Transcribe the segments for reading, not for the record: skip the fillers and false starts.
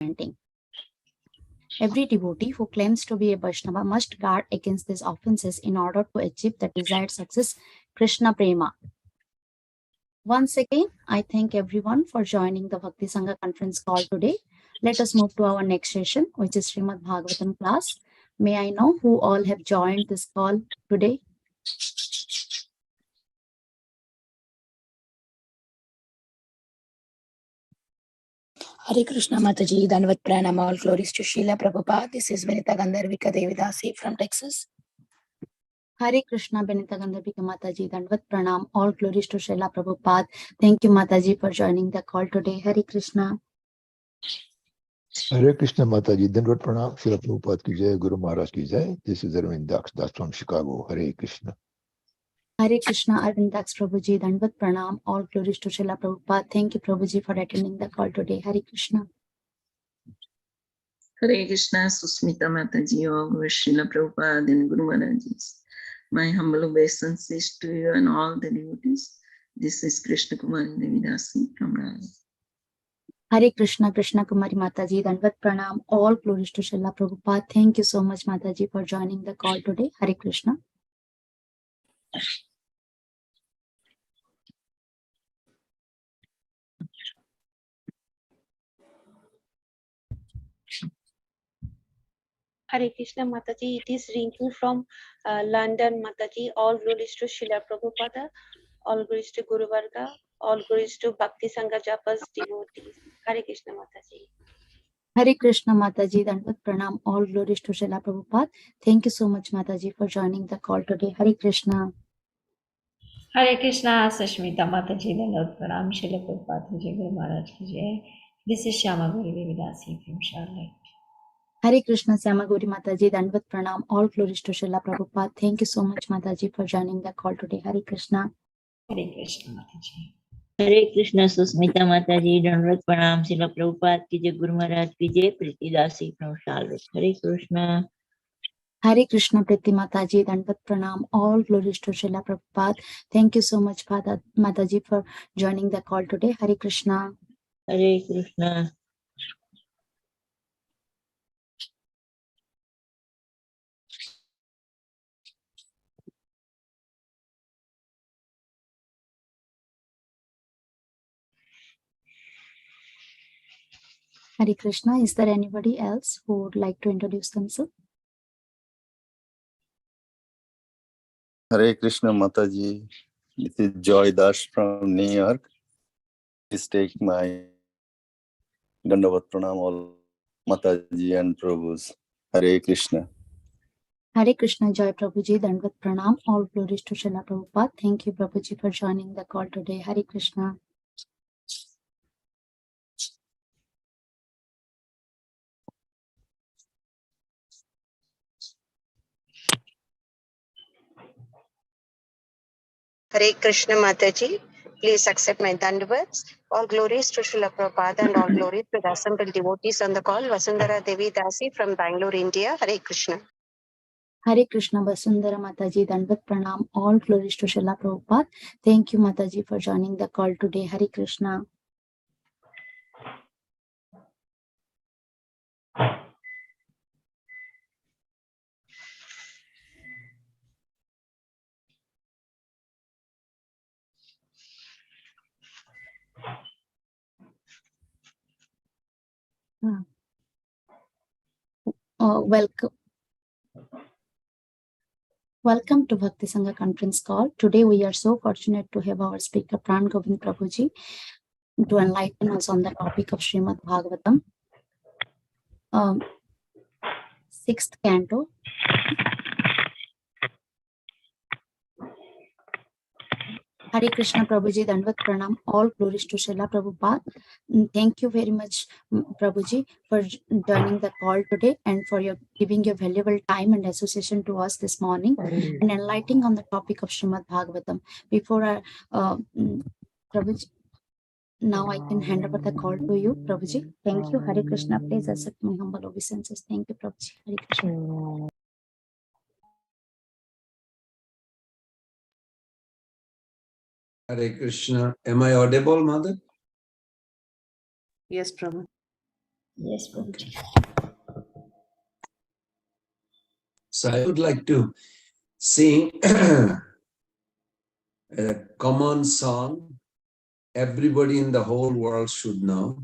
chanting. Every devotee who claims to be a Vaishnava must guard against these offenses in order to achieve the desired success, Krishna Prema. Once again, I thank everyone for joining the Bhakti Sangha conference call today. Let us move to our next session, which is Srimad Bhagavatam class. May I know who all have joined this call today? Hare Krishna Mataji, Danvat Pranam, all glories to Srila Prabhupada. This is Vinita Gandharvika Devidasi from Texas. Hare Krishna, Benita Gandharvika Mataji, Danvat Pranam, all glories to Srila Prabhupada. Thank you, Mataji, for joining the call today. Hare Krishna. Hare Krishna Mataji, Danvat Pranam, Srila Prabhupada ki jai, Guru Maharaj ki jai. This is Arvind Das from Chicago. Hare Krishna. Hare Krishna, Arvind Das Prabhuji, Danvat Pranam, all glories to Srila Prabhupada. Thank you, Prabhuji, for attending the call today. Hare Krishna. Hare Krishna, Susmita Mataji, all Srila Prabhupada and Guru Maharajis. My humble obeisance to you and all the devotees. This is Krishna Kumari Devidasi from Raj. Hare Krishna, Krishna Kumari Mataji, Danvat Pranam, all glories to Srila Prabhupada. Thank you so much, Mataji, for joining the call today. Hare Krishna. Hare Krishna Mataji, it is Rinku from London Mataji. All glories to Srila Prabhupada, all glories to Guru Varga, all glories to Bhakti Sangha Japas devotees. Hare Krishna Mataji. Hare Krishna Mataji, Danvat Pranam, all glories to Srila Prabhupada. Thank you so much, Mataji, for joining the call today. Hare Krishna. Hare Krishna, Sashmita Mataji, Danvat Pranam, Srila Prabhupada, Guru Maharaj ki jai. This is Shyama Gauri Devidasi from Charlotte. Hare Krishna, Syama Gauri Mataji, Danvat Pranam, all glories to Srila Prabhupada. Thank you so much, Mataji, for joining the call today. Hare Krishna. Hare Krishna Mataji. Hare Krishna, Susmita Mataji, Danvat Pranam, Srila Prabhupada ki jai, Guru Maharaj ki jai, Priti Dasi from Charlotte. Hare Krishna. Hare Krishna, Priti Mataji, Danvat Pranam, all glories to Srila Prabhupada. Thank you so much, Mataji, for joining the call today. Hare Krishna. Hare Krishna. Hare Krishna. Is there anybody else who would like to introduce themselves? Hare Krishna Mataji, this is Joy Das from New York. Please take my Dandavat Pranam all Mataji and Prabhus. Hare Krishna. Hare Krishna, Joy Prabhuji, Danvat Pranam, all glories to Srila Prabhupada. Thank you, Prabhuji, for joining the call today. Hare Krishna. Hare Krishna Mataji, please accept my dandavats. All glories to Srila Prabhupada and all glories to the assembled devotees on the call. Vasundhara Devi Dasi from Bangalore, India. Hare Krishna. Hare Krishna, Vasundhara Mataji, Danvat Pranam, all glories to Srila Prabhupada. Thank you, Mataji, for joining the call today. Hare Krishna. Welcome to Bhakti Sangha conference call. Today we are so fortunate to have our speaker Pran Govind Prabhuji to enlighten us on the topic of Srimad Bhagavatam, 6th canto. Hare Krishna Prabhuji, Danvat Pranam, all glories to Srila Prabhupada. Thank you very much, Prabhuji, for joining the call today and for giving your valuable time and association to us this morning and enlightening on the topic of Srimad Bhagavatam. Before Prabhuji, now I can hand over the call to you, Prabhuji. Thank you. Hare Krishna. Please accept my humble obeisances. Thank you, Prabhuji. Hare Krishna. Hare Krishna. Am I audible, Mother? Yes, Prabhu. Yes, Prabhuji. So I would like to sing a common song everybody in the whole world should know,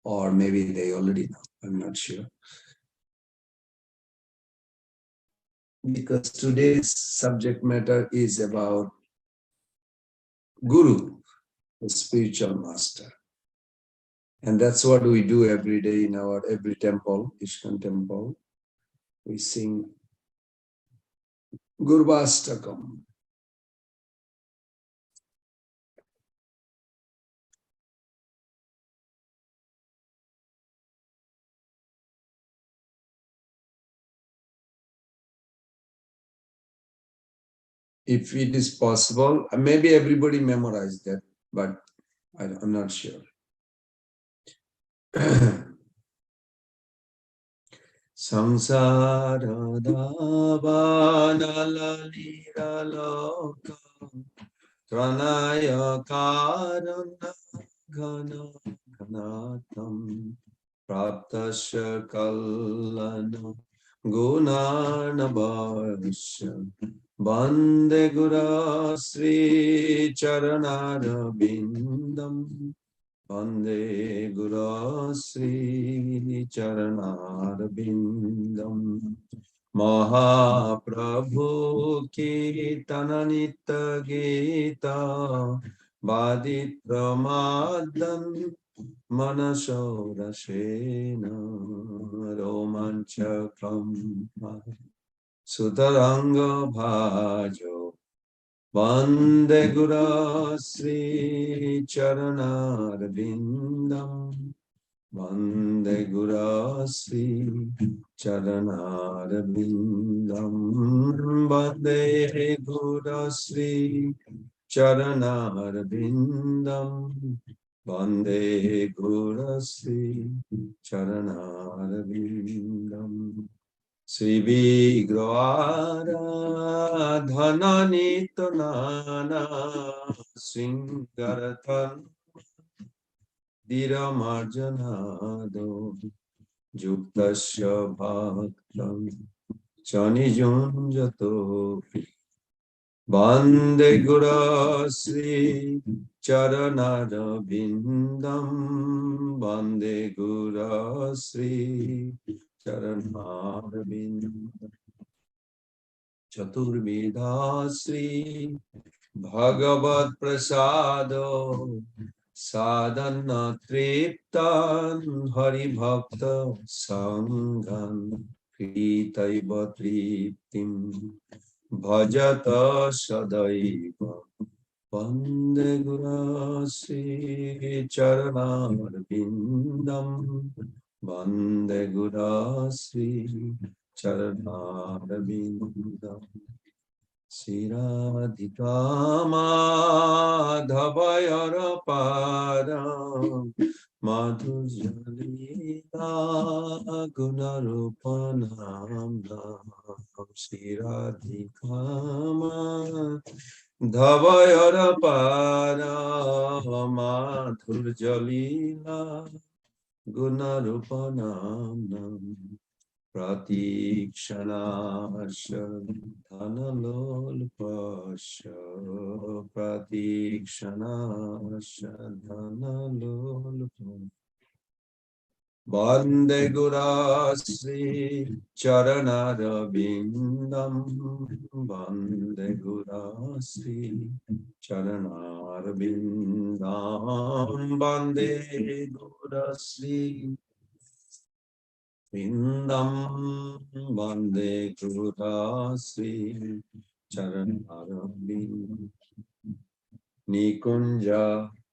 or maybe they already know, I'm not sure. Because today's subject matter is about Guru, the spiritual master. And that's what we do every day in our every temple, Ishkan temple. We sing Gurvastakam. If it is possible, maybe everybody memorized that, but I'm not sure. Samsara davana lalira loka tranaya karana ghana ghanatam praptasya kallana gunanabhasya Bande Gura Sri Charanara Bindam Bande Gura Sri Charanara Bindam Mahaprabhu Ki Tananita Gita Badit Ramadan Manashodashena Romanchakam Sutaranga Bhajo Vande Gura Sri Charanar Bindam Vande Gura Sri Charanar Bindam Vande Gura Sri Charanar Bindam Vande Gura Sri Charanar Bindam Sri Vigrahara Dhananito Nana Sringarathan Dhiramarjanado Juktasya Bhaktam Chanijunjato Bande Gura Sri Charanara Bindam Bande Gura Sri Charanara Bindam Chaturveda Sri Bhagavad Prasado Sadhana Triptan Hari Bhakta Sanghan Kritaiva Triptim Bhajata Sadaiva Vande Gura Sri Charanar Bindam Vande Gura Sri Charanar Bindam Siradhika Madhavayara Param Madhujalita Gunarupanam Siradhika Madhavayara Param Madhujalila Gunarupanam Pratikshanaasha dhanalolpasha Pratikshanaasha dhanalolpasha Vande Gurasri Charanara Bindam Vande Gurasri Charanara Bindam Vande Gurasri Vindam Bande Gurasri Charanarabindam Nikunja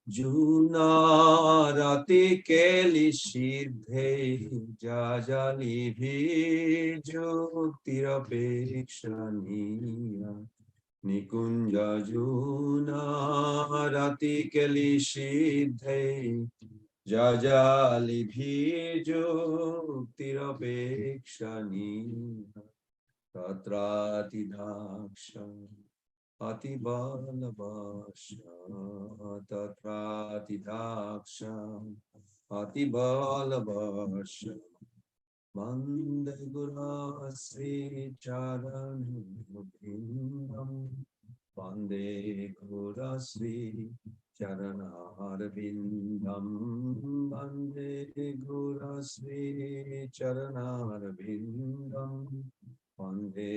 Junarati Keli Siddhe Jajali Vijutirapeksaniya Nikunja Junarati Keli Siddhe Jajali Bhijo Tirapekshani Tatrati Daksha Atibalabasha Tatrati Daksha Atibalabhasha Vande Guru Sri Charanubhindam Vande Guru Sri Charanarvindam Vande Guru Sri Charanarvindam Vande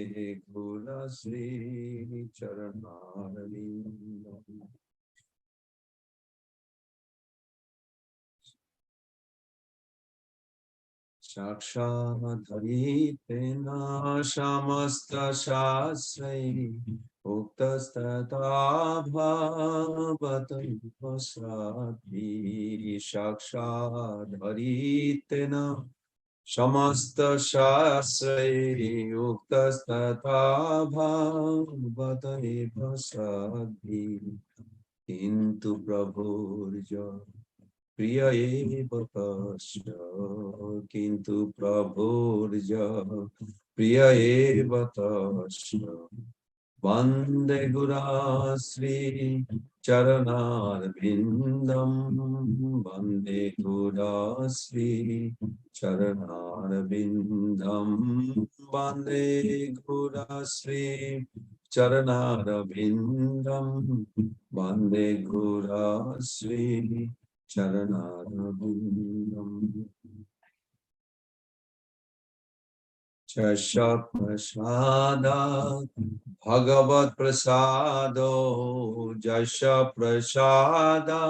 Guru Sri Charanarvindam. Sakshatharitena shamasta shastrai uktastata bhavatam pasati. Sakshatharitena shamasta shastrai uktastata bhavatam pasati. Kintu prabhurja Priya eva tasya kintu prabhurja priya eva tasya Vande Gurasri Charanarvindam Vande Gurasri Charanarvindam Vande Gurasri Charanarvindam Vande Gurasri Charanarvindam Chasha Prasada Bhagavat Prasado Jasha Prasada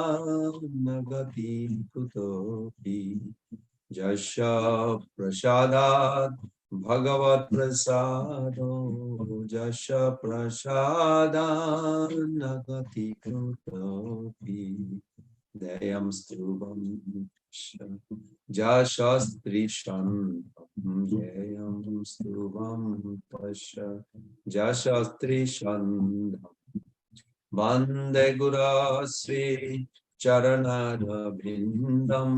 Nagati Kutopi Jasha Prasada Bhagavat Prasado Jasha Prasada Nagati Kutopi Dayam Stubam Jashastri Shantam Jayam Stubam Pasha Jashastri Shantam Vande Gurasri Charanarvindam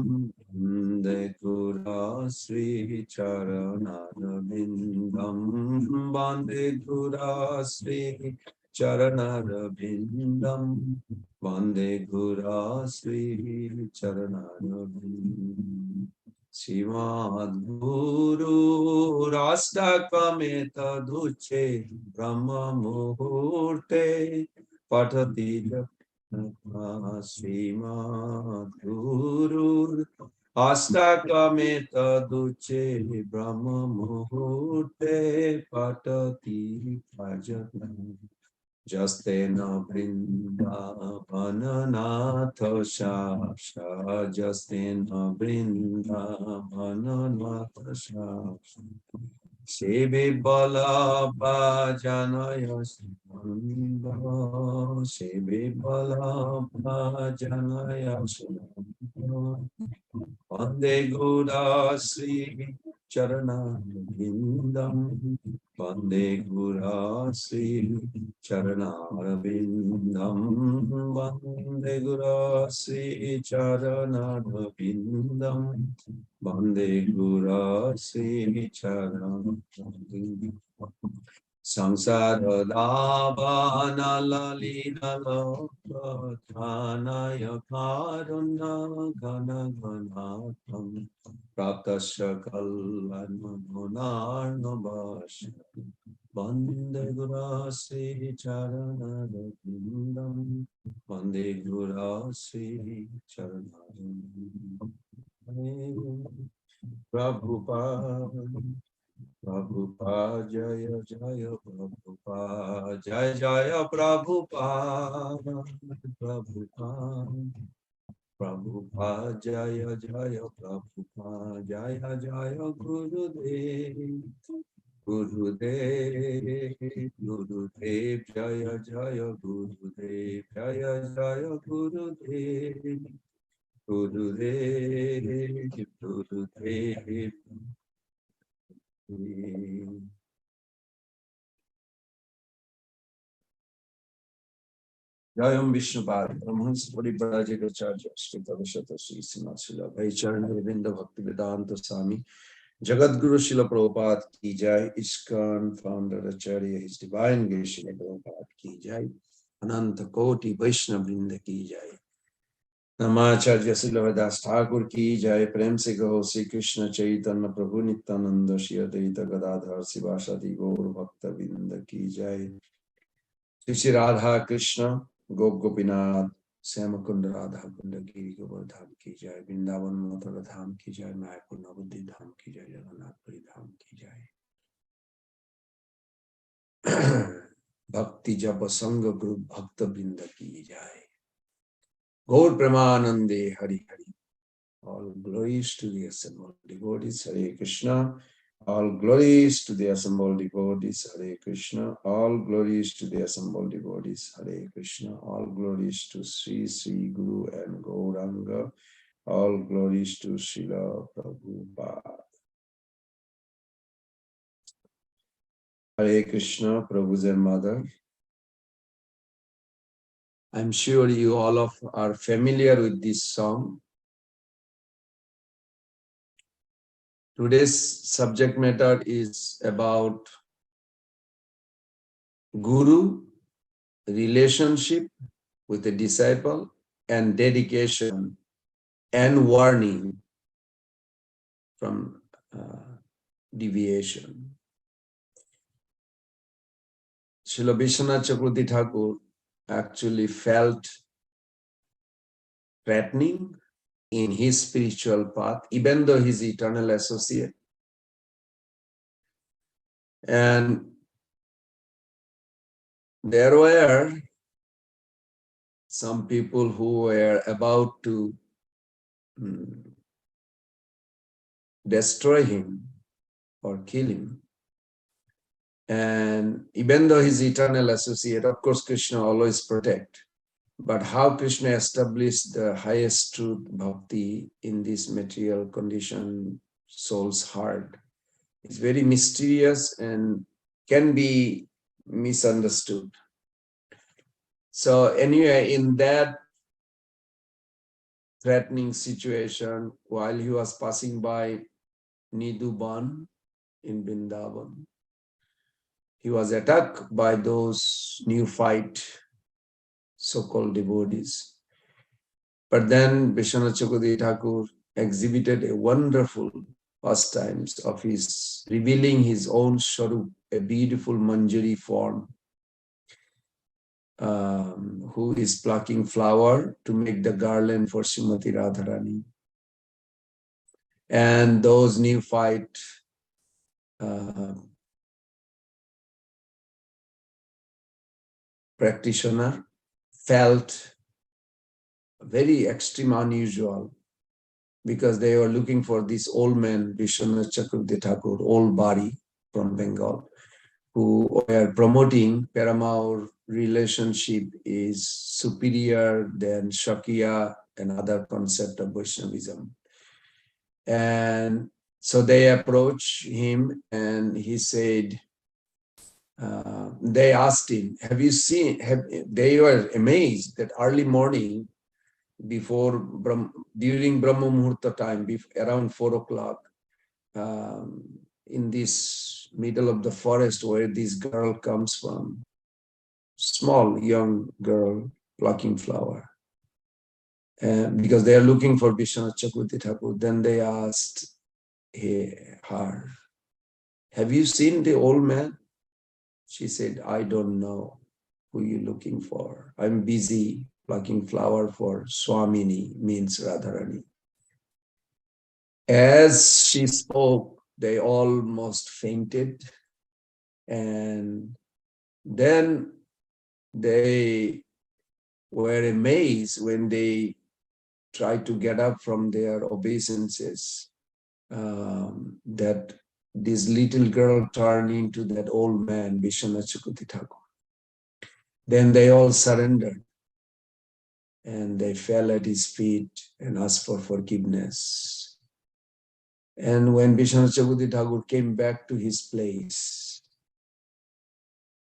Vande Gurasri Charanarvindam Vande Gurasri Charanarvindam Vande Gurasri Charanarvindam Srimad Guru Rastakameta Duche Brahma Muhurte Patati Srimad Guru Astakameta Duche Brahma Muhurte Patati Pajatna Justena Vrindavananatha Shasha Justena Vrindavananatha Shasha Sevi Bala Bhajanaya Srimanda Sevi Bala Bhajanaya Srimanda Vande Gurasri Charanarvindam Vande Gurasri Charanarvindam Vande Gurasri Charanarvindam Vande Gurasri Charanarvindam Samsara Dhavana Lalina Lokathanaya Karuna Gana Ganatam Praptasya Kalana Gunarnabasha Vande Gurasri Charanarvindam Vande Gurasri Charanarvindam Prabhupada Prabhupada Jaya Jaya Prabhupada Jaya Jaya Prabhupada Prabhupada Prabhupada Jaya Jaya Prabhupada Jaya Jaya Gurudev Gurudev Gurudev Jaya Jaya Gurudev Jaya Jaya Gurudev Gurudev Gurudev Jayam Vishnupada, Brahmans Paribrajagacharya, Shri Tavashata Shri Simasila, Bhai Charanavinda Bhakti Vedanta Swami, Jagat Guru Srila Prabhupada Ki Jai, ISKCON founder Acharya, His Divine Grace Srila Prabhupada Ki Jai, Ananta Koti Vaishnava Vrinda Ki Jai. नमाचार्य श्रीलदास Thakur की जय। प्रेम से कहो श्री कृष्ण चैतन्य प्रभु नित्यानंद श्री अद्वैत गदाधर शिवासादि गौर भक्त बिंद की जय। श्री श्री राधा कृष्ण गोपीनाथ श्याम कुंड राधा कुंड गिरी गोवर्धन की जय। वृंदावन मथुरा धाम की जय। मायापुर नवद्वीप धाम की जय। जगन्नाथपुरी धाम की जय। भक्ति जप संग गुरु भक्त बिंद की जय। गौर प्रेमानंदे Hari Hari. All glories to the assembled devotees, Hare Krishna. All glories to the assembled devotees, Hare Krishna. All glories to the assembled devotees, Hare Krishna. All glories to Sri Guru and Gauranga. All glories to Srila Prabhupada. Hare Krishna, Prabhu's and Mother. I'm sure you all are familiar with this song. Today's subject matter is about Guru, relationship with a disciple, and dedication and warning from deviation. Srila Vishwanath Chakravarti Thakur actually felt threatening in his spiritual path, even though he's eternal associate. And there were some people who were about to destroy him or kill him. And even though he's eternal associate, of course, Krishna always protect. But how Krishna established the highest truth, bhakti, in this material condition, soul's heart, is very mysterious and can be misunderstood. So anyway, in that threatening situation, while he was passing by Nidhuban in Vrindavan, he was attacked by those neophyte so-called devotees. But then Vishwanath Chakravarti Thakur exhibited a wonderful pastimes of his revealing his own Swarup, a beautiful Manjari form, who is plucking flower to make the garland for Srimati Radharani. And those neophyte practitioner felt very extreme unusual because they were looking for this old man, Vishwanath Chakravarti Thakur, old body from Bengal, who were promoting Paramaur relationship is superior than Shakya and other concept of Vaishnavism. And so they approached him and he said, they asked him, have you seen, they were amazed that early morning before, during Brahma Muhurta time, around 4 o'clock, in this middle of the forest where this girl comes from, small young girl plucking flower, because they are looking for Vishwanath Chakravarti Thakur. Then they asked her, have you seen the old man? She said, I don't know who you're looking for. I'm busy plucking flower for Swamini, means Radharani. As she spoke, they almost fainted. And then they were amazed when they tried to get up from their obeisances, that this little girl turned into that old man, Vishwanath Chakravarti Thakur. Then they all surrendered and they fell at his feet and asked for forgiveness. And when Vishwanath Chakravarti Thakur came back to his place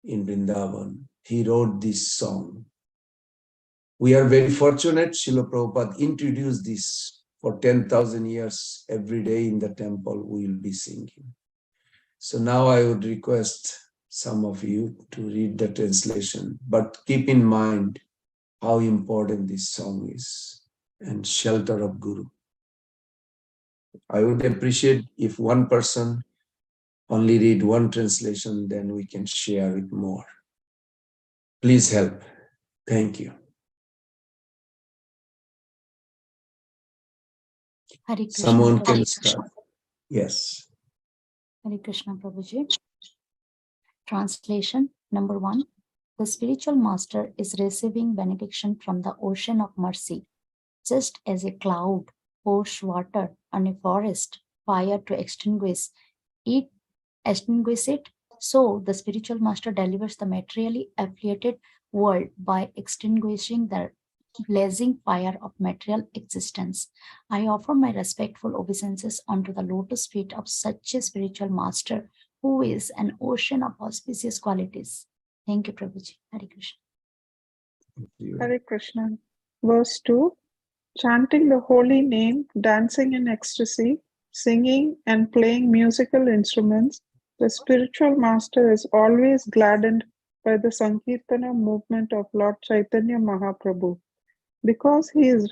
in Vrindavan, he wrote this song. We are very fortunate, Srila Prabhupada introduced this for 10,000 years. Every day in the temple we will be singing. So now I would request some of you to read the translation, but keep in mind how important this song is. and shelter of Guru. I would appreciate if one person only read one translation, then we can share it more. Please help. Thank you. Hare Krishna. Someone can start. Yes. Hare Krishna Prabhuji. Translation number 1. The spiritual master is receiving benediction from the ocean of mercy. Just as a cloud pours water on a forest fire to extinguish it, so the spiritual master delivers the materially affiliated world by extinguishing the blazing fire of material existence. I offer my respectful obeisances unto the lotus feet of such a spiritual master who is an ocean of auspicious qualities. Thank you, Prabhuji. Hare Krishna. Hare Krishna. Verse 2. Chanting the holy name, dancing in ecstasy, singing and playing musical instruments, the spiritual master is always gladdened by the Sankirtana movement of Lord Chaitanya Mahaprabhu. Because he is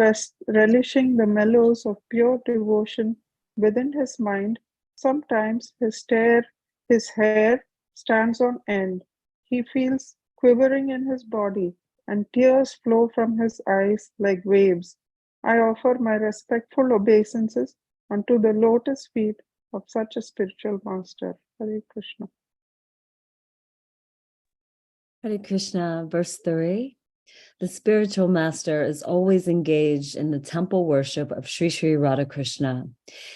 relishing the mellows of pure devotion within his mind, sometimes his hair stands on end. He feels quivering in his body, and tears flow from his eyes like waves. I offer my respectful obeisances unto the lotus feet of such a spiritual master. Hare Krishna. Hare Krishna, verse 3. The spiritual master is always engaged in the temple worship of Sri Sri Radhakrishna.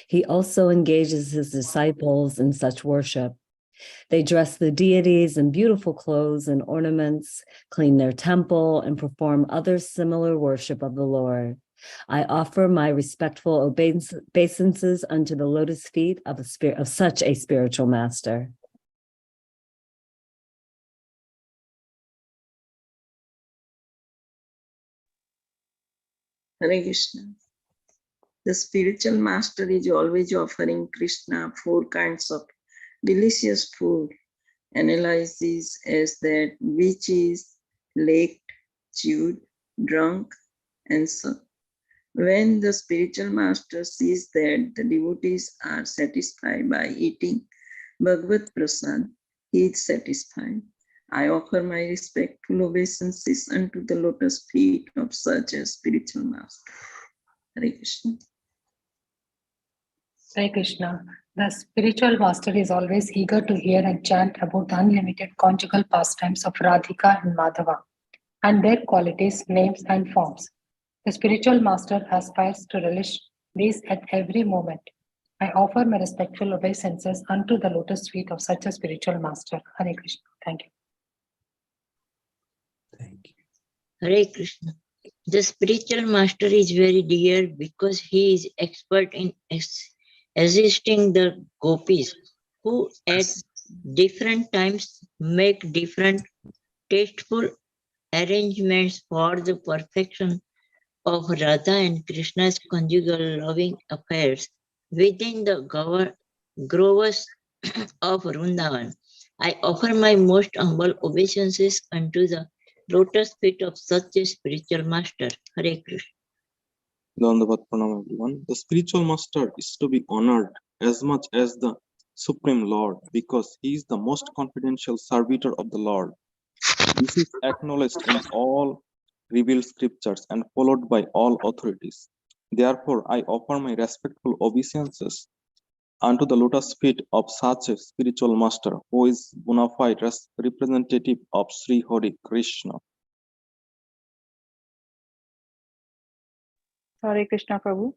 He also engages his disciples in such worship. They dress the deities in beautiful clothes and ornaments, clean their temple, and perform other similar worship of the Lord. I offer my respectful obeisances unto the lotus feet of such a spiritual master. Hare Krishna. The spiritual master is always offering Krishna 4 kinds of delicious food. Analyze these as that which is licked, chewed, drunk, and so. When the spiritual master sees that the devotees are satisfied by eating Bhagavad Prasad, he is satisfied. I offer my respectful obeisances unto the lotus feet of such a spiritual master. Hare Krishna. Hare Krishna. The spiritual master is always eager to hear and chant about the unlimited conjugal pastimes of Radhika and Madhava, and their qualities, names, and forms. The spiritual master aspires to relish these at every moment. I offer my respectful obeisances unto the lotus feet of such a spiritual master. Hare Krishna. Thank you. Thank you. Hare Krishna. The spiritual master is very dear because he is expert in assisting the gopis who at different times make different tasteful arrangements for the perfection of Radha and Krishna's conjugal loving affairs within the groves of Vrindavan. I offer my most humble obeisances unto the lotus feet of such a spiritual master. Hare Krishna. Dandavat Pranam, everyone. The spiritual master is to be honored as much as the Supreme Lord because he is the most confidential servitor of the Lord. This is acknowledged in all revealed scriptures and followed by all authorities. Therefore, I offer my respectful obeisances unto the lotus feet of such a spiritual master who is bona fide representative of Sri Hare Krishna. Hare Krishna Prabhu.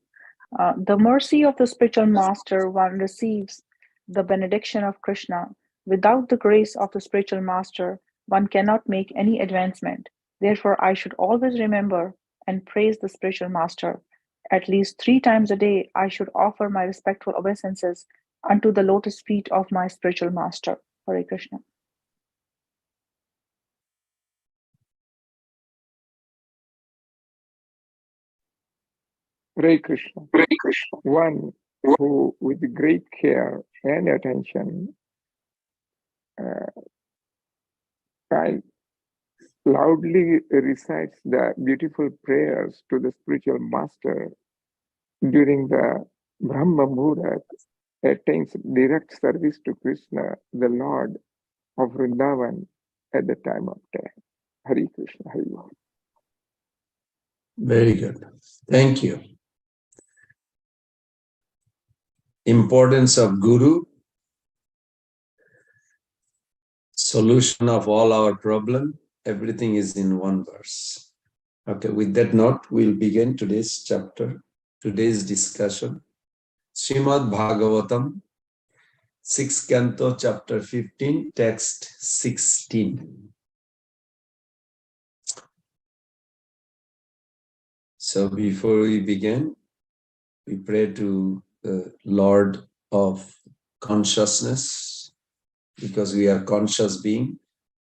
The mercy of the spiritual master, one receives the benediction of Krishna. Without the grace of the spiritual master, one cannot make any advancement. Therefore, I should always remember and praise the spiritual master. At least 3 times a day, I should offer my respectful obeisances unto the lotus feet of my spiritual master. Hare Krishna. Hare Krishna. One who, with great care and attention, loudly recites the beautiful prayers to the spiritual master during the Brahma Muhurat, attains direct service to Krishna, the Lord of Vrindavan, at the time of death. Hare Krishna, Hare Krishna. Very good. Thank you. Importance of Guru, solution of all our problem, everything is in one verse. Okay, with that note, we'll begin today's chapter, today's discussion. Srimad Bhagavatam, 6th Canto, chapter 15, text 16. So before we begin, we pray to the Lord of consciousness, because we are conscious being.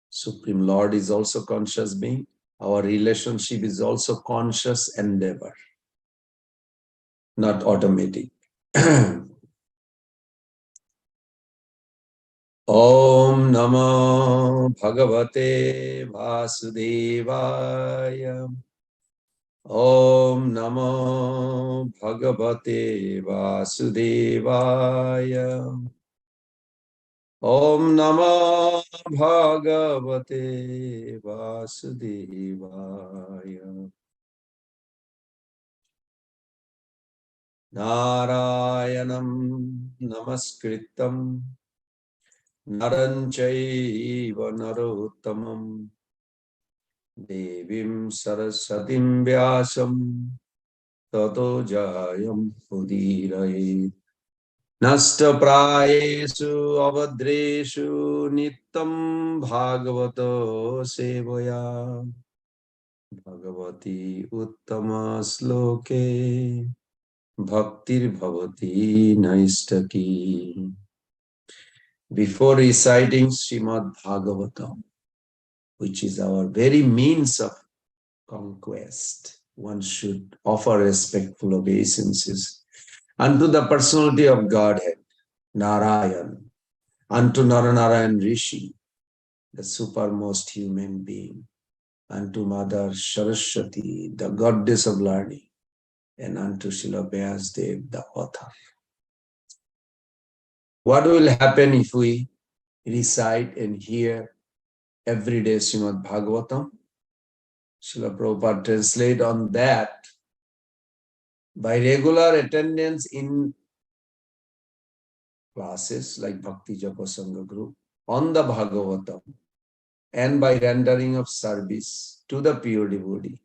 Supreme Lord is also conscious being. Our relationship is also conscious endeavor, not automatic. Om Namo Bhagavate Vasudevaya. Om Namo Bhagavate Vasudevaya. Om Namo Bhagavate Vasudevaya. Narayanam Namaskritam Naram Chaiva Narottamam Devim Saraswatim Vyasam Tato Jayam Udiraye. Nasta Prayesu Avadreshu Nitam Bhagavato Sevaya Bhagavati Uttama Sloke Bhaktir Bhavati Naistaki. Before reciting Srimad Bhagavatam, which is our very means of conquest, one should offer respectful obeisances unto the personality of Godhead, Narayan, unto Naranarayan Rishi, the supermost human being, unto Mother Saraswati, the goddess of learning, and unto Srila Vyasdev, the author. What will happen if we recite and hear every day Srimad Bhagavatam? Srila Prabhupada translate on that. By regular attendance in classes like Bhakti Japa Sangha group on the Bhagavatam, and by rendering of service to the pure devotee,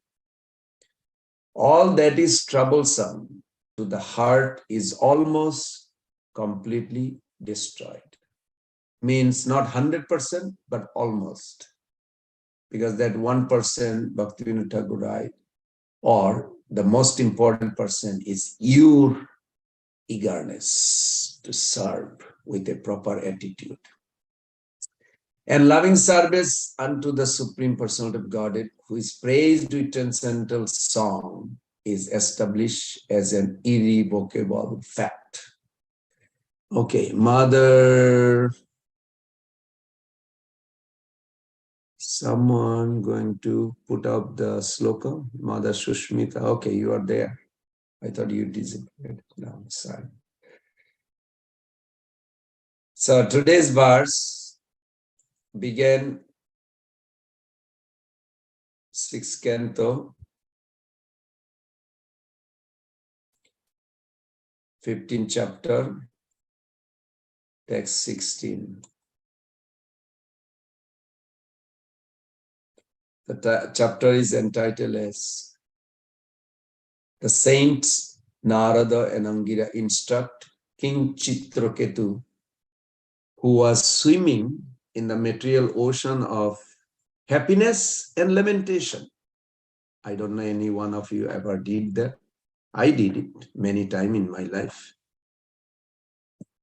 all that is troublesome to the heart is almost completely destroyed. Means not 100%, but almost. Because that 1% Bhaktivinoda Thakur write, or the most important percent is your eagerness to serve with a proper attitude. And loving service unto the Supreme Personality of Godhead, who is praised with transcendental song, is established as an irrevocable fact. Okay, Mother, someone going to put up the sloka? Mother Shushmita, okay, you are there. I thought you disappeared. No, sorry. So today's verse began 6th Canto, 15th chapter, text 16. The chapter is entitled as The Saints Narada and Angira instruct King Chitraketu, who was swimming in the material ocean of happiness and lamentation. I don't know any one of you ever did that. I did it many times in my life.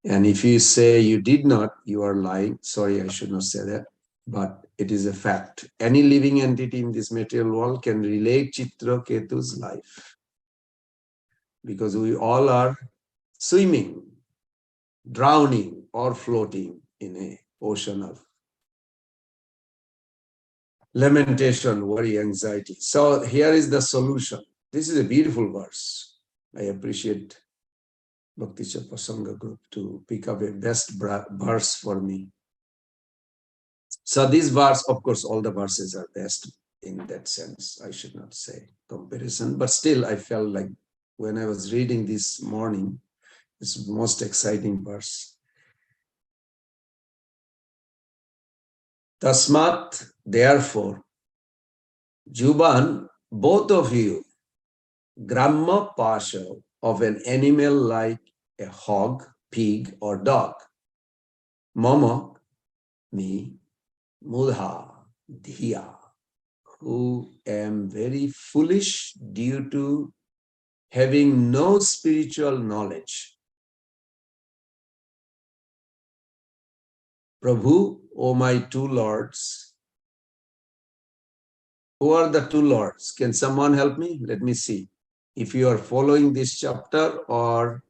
And if you say you did not, you are lying. Sorry, I should not say that. But it is a fact. Any living entity in this material world can relate Chitraketu's life. Because we all are swimming, drowning, or floating in an ocean of lamentation, worry, anxiety. So here is the solution. This is a beautiful verse. I appreciate Bhakti Prasanga group to pick up a best verse for me. So this verse, of course, all the verses are best in that sense. I should not say comparison, but still I felt like when I was reading this morning, it's the most exciting verse. Tasmat, therefore, Juban, both of you, Gramma Pasha of an animal like a hog, pig, or dog. Mama, me, Mudha, Dhiya, who am very foolish due to having no spiritual knowledge. Prabhu, O my two lords. Who are the two lords? Can someone help me? Let me see. If you are following this chapter or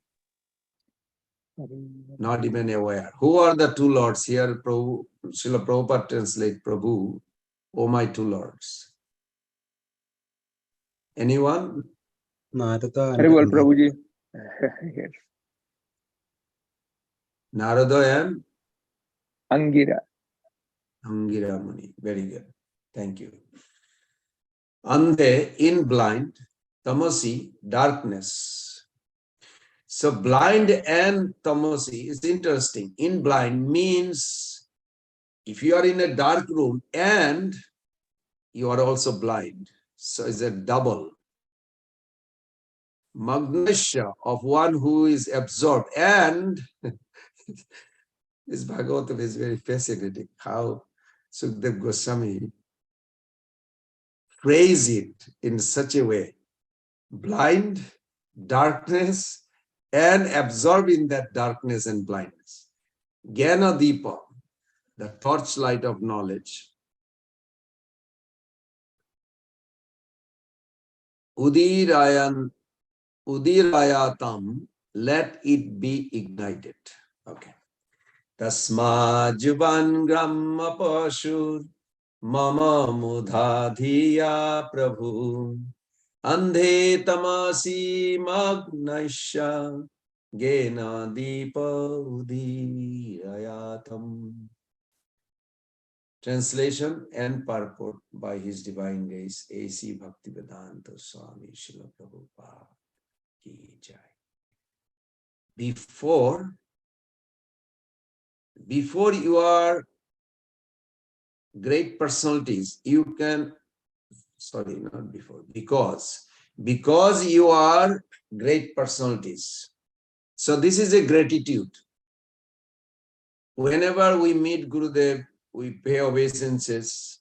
not even aware. Who are the two lords? Here, Prabhu, Srila Prabhupada translate Prabhu, O my two lords. Anyone? Narada and Very well, Prabhuji. Yes. Narada and Angira. Angira Muni. Very good. Thank you. Andhe, in blind, tamasi, darkness. So blind and tamasi is interesting. In blind means if you are in a dark room and you are also blind. So it's a double. Magnesha of one who is absorbed. And this Bhagavatam is very fascinating. How Sukdev Goswami phrase it in such a way. Blind, darkness, and absorbed in that darkness and blindness. Jnana Deepa, the torchlight of knowledge. Udirayatam, let it be ignited. Okay. Tasma Juban Gramma Pashur Mama Mudha Dhiya Prabhu Andhe Tamasi Magnasha Gena Deepa Udirayatam. Translation and purport by His Divine Grace A.C. Bhaktivedanta Swami Srila Prabhupada Ki Jai. Before you are great personalities, you can, sorry, not before, because you are great personalities. So this is a gratitude. Whenever we meet Gurudev, we pay obeisances.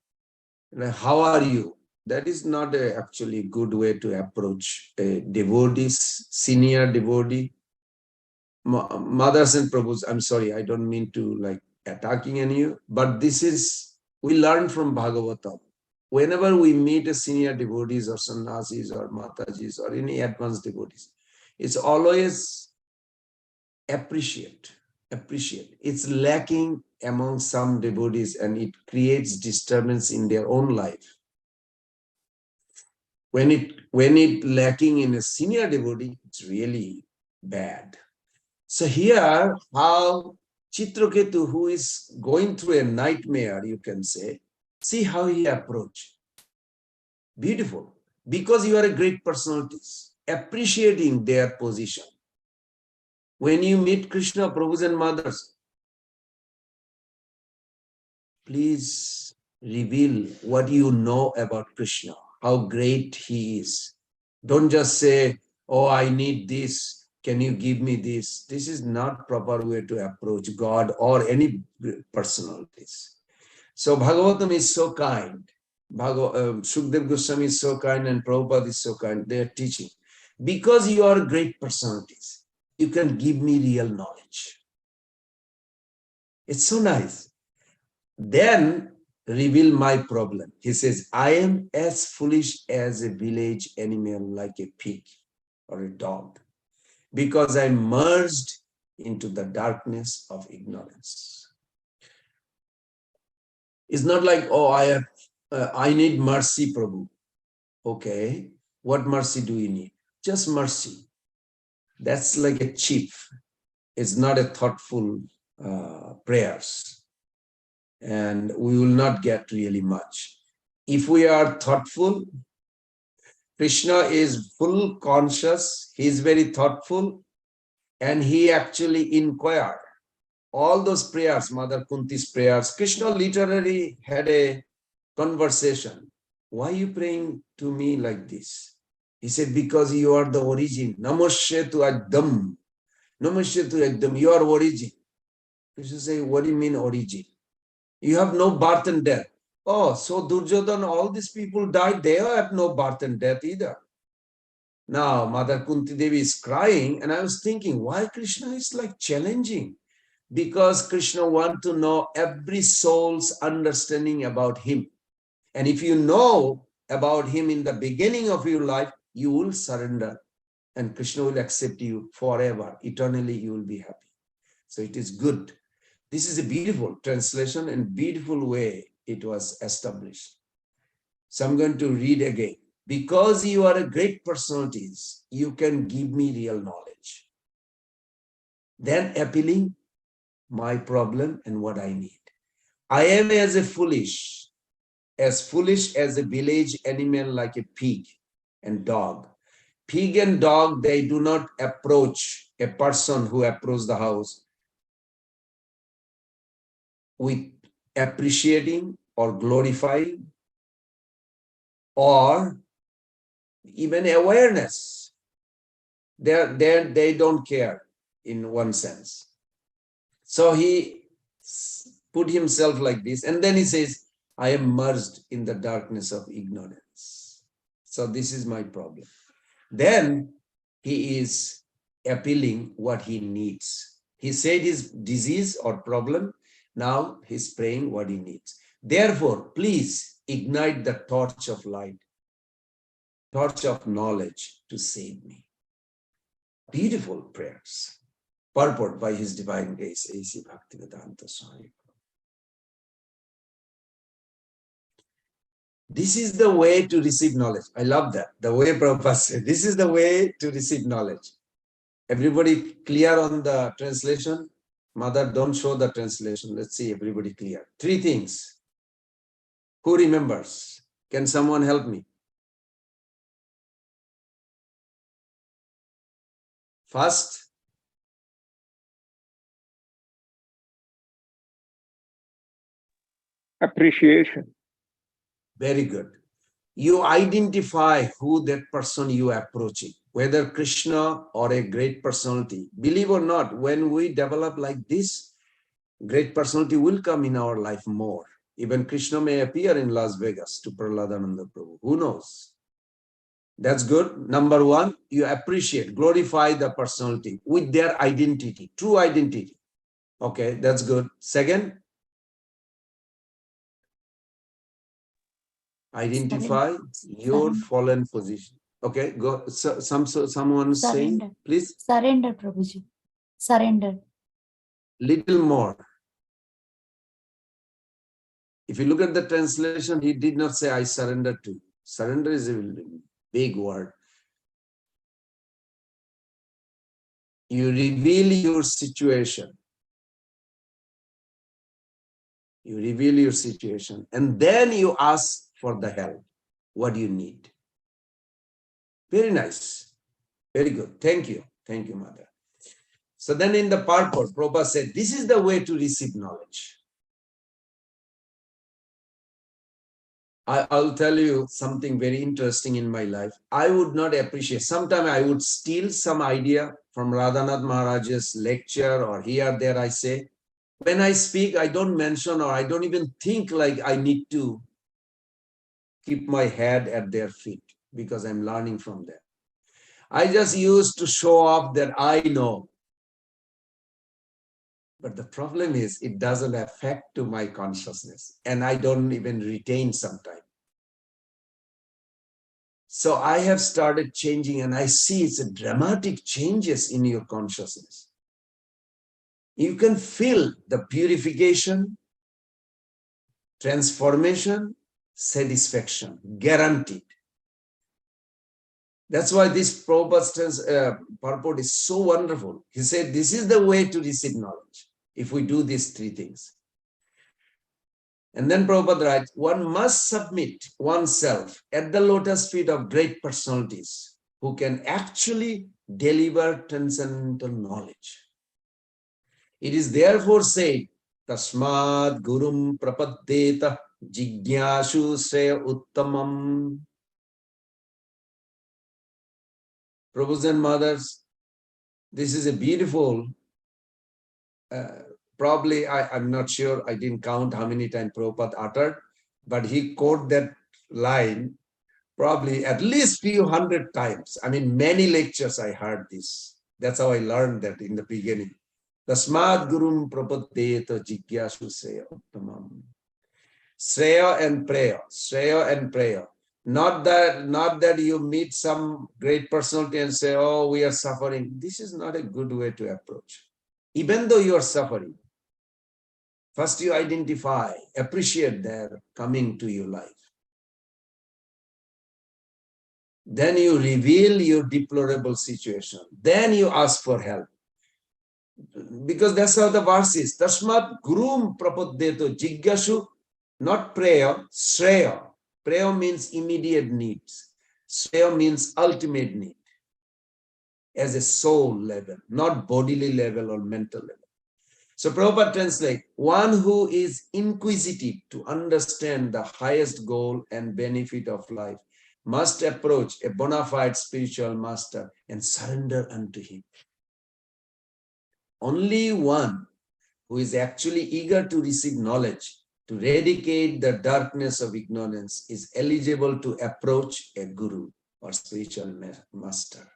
Like, how are you? That is not actually a good way to approach a devotee, senior devotee. Mothers and Prabhus, I'm sorry, I don't mean to like attacking any, but this is, we learn from Bhagavatam. Whenever we meet a senior devotees or sannyasis or matajis or any advanced devotees, it's always appreciate. It's lacking among some devotees and it creates disturbance in their own life. When it lacking in a senior devotee, it's really bad. So here, how Chitraketu, who is going through a nightmare, you can say, see how he approached. Beautiful. Because you are a great personalities, appreciating their position. When you meet Krishna, Prabhus and mothers, please reveal what you know about Krishna, how great he is. Don't just say, oh, I need this. Can you give me this? This is not proper way to approach God or any personalities. So Bhagavatam is so kind. Sukdev Goswami is so kind and Prabhupada is so kind. They are teaching. Because you are great personalities, you can give me real knowledge. It's so nice. Then reveal my problem. He says, I am as foolish as a village animal like a pig or a dog because I merged into the darkness of ignorance. It's not like, oh, I have I need mercy, Prabhu. Okay, what mercy do you need? Just mercy. That's like a cheap. It's not a thoughtful prayers. And we will not get really much. If we are thoughtful, Krishna is full conscious, he is very thoughtful, and he actually inquired. All those prayers, Mother Kunti's prayers, Krishna literally had a conversation. Why are you praying to me like this? He said, because you are the origin. Namasya tu Adam. Namasya tu Adam. You are origin. Krishna said, what do you mean origin? You have no birth and death. Oh, so Duryodhana, all these people died. They have no birth and death either. Now, Mother Kunti Devi is crying, and I was thinking, why Krishna is like challenging? Because Krishna wants to know every soul's understanding about him. And if you know about him in the beginning of your life, you will surrender and Krishna will accept you forever. Eternally, you will be happy. So it is good. This is a beautiful translation and beautiful way it was established. So I'm going to read again. Because you are a great personalities, you can give me real knowledge. Then appealing my problem and what I need. I am as foolish as a village animal like a pig and dog. Pig and dog, they do not approach a person who approaches the house with appreciating or glorifying or even awareness. They don't care in one sense. So he put himself like this, and then he says, I am merged in the darkness of ignorance. So this is my problem. Then he is appealing what he needs. He said his disease or problem. Now he's praying what he needs. Therefore, please ignite the torch of light, torch of knowledge to save me. Beautiful prayers. Purport by His Divine Grace, A.C. Bhaktivedanta Swami. This is the way to receive knowledge. I love that. The way Prabhupada said, this is the way to receive knowledge. Everybody clear on the translation? Mother, don't show the translation. Let's see, everybody clear. 3 things. Who remembers? Can someone help me? First, appreciation. Very good. You identify who that person you are approaching, whether Krishna or a great personality. Believe or not, when we develop like this, great personality will come in our life more. Even Krishna may appear in Las Vegas to Prahladananda Prabhu. Who knows? That's good. Number 1, you appreciate, glorify the personality with their identity, true identity. Okay, that's good. Second, identify your fallen position. Okay, go. So, someone saying, please. Surrender, Prabhuji. Surrender. Little more. If you look at the translation, he did not say, I surrender to you. Surrender is a big word. You reveal your situation. You reveal your situation. And then you ask for the help. What do you need? Very nice. Very good. Thank you. Thank you, Mother. So then in the purport, Prabhupada said, this is the way to receive knowledge. I'll tell you something very interesting in my life. I would not appreciate, sometimes I would steal some idea from Radhanath Maharaj's lecture or here, there I say. When I speak, I don't mention or I don't even think like I need to keep my head at their feet because I'm learning from them. I just used to show off that I know. But the problem is it doesn't affect to my consciousness and I don't even retain sometimes. So I have started changing and I see it's a dramatic changes in your consciousness. You can feel the purification, transformation, satisfaction, guaranteed. That's why this Prabhupada's purport is so wonderful. He said, this is the way to receive knowledge, if we do these three things. And then Prabhupada writes, one must submit oneself at the lotus feet of great personalities who can actually deliver transcendental knowledge. It is therefore said, Tasmad Gurum Prapaddeta Jigyashu Sreya Uttamam. Prabhus and mothers, this is a beautiful, probably I'm not sure, I didn't count how many times Prabhupada uttered, but he quoted that line probably at least few hundred times. I mean, many lectures I heard this. That's how I learned that in the beginning. Tasmad Gurum Prapaddeta Jigyashu Sreya Uttamam. Sreya and prayer, Sreya and prayer. Not that you meet some great personality and say, oh, we are suffering. This is not a good way to approach. Even though you are suffering, first you identify, appreciate their coming to your life. Then you reveal your deplorable situation. Then you ask for help. Because that's how the verse is. Tasmat Gurum Prapaddeto Jigyashu, not prayer, Sreya. Prayer means immediate needs. Sreya means ultimate need. As a soul level, not bodily level or mental level. So Prabhupada translates, one who is inquisitive to understand the highest goal and benefit of life must approach a bona fide spiritual master and surrender unto him. Only one who is actually eager to receive knowledge, to eradicate the darkness of ignorance, is eligible to approach a guru or spiritual master.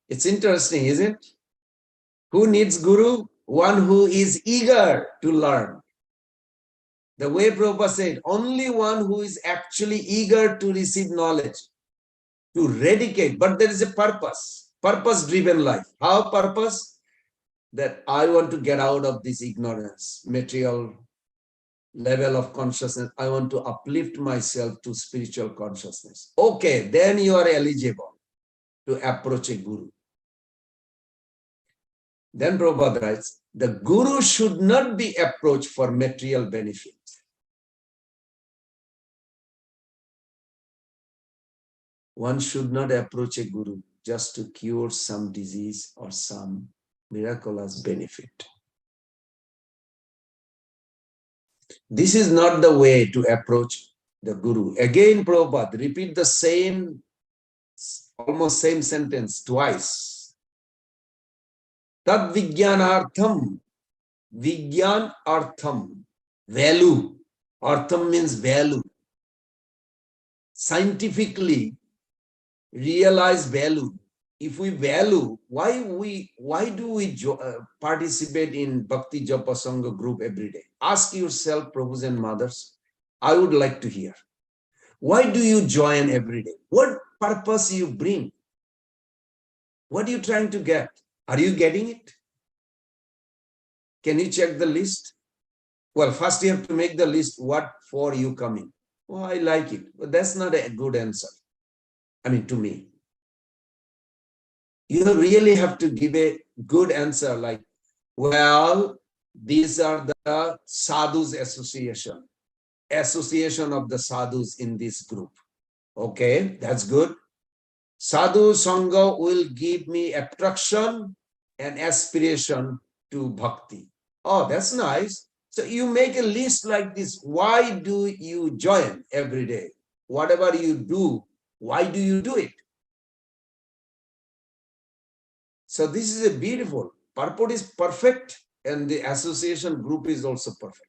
It's interesting, isn't it? Who needs guru? One who is eager to learn. The way Prabhupada said, only one who is actually eager to receive knowledge, to eradicate, but there is a purpose, purpose-driven life. How purpose? That I want to get out of this ignorance, material level of consciousness. I want to uplift myself to spiritual consciousness. Okay, then you are eligible to approach a guru. Then Prabhupada writes, the guru should not be approached for material benefit. One should not approach a guru just to cure some disease or some miraculous benefit. This is not the way to approach the guru. Again, Prabhupada repeat the same, almost same sentence twice. Tad vijnanartham, vijnan artham, value. Artham means value. Scientifically, realize value. If we value, why do we participate in Bhakti Japa Sangha group every day? Ask yourself, Prabhus and mothers. I would like to hear. Why do you join every day? What purpose you bring? What are you trying to get? Are you getting it? Can you check the list? Well, first you have to make the list. What for you coming? Oh, I like it. But that's not a good answer. I mean, to me. You really have to give a good answer like, well, these are the sadhus association of the sadhus in this group. Okay, that's good. Sadhu Sangha will give me attraction and aspiration to bhakti. Oh, that's nice. So you make a list like this. Why do you join every day? Whatever you do, why do you do it? So this is a beautiful, purport is perfect and the association group is also perfect.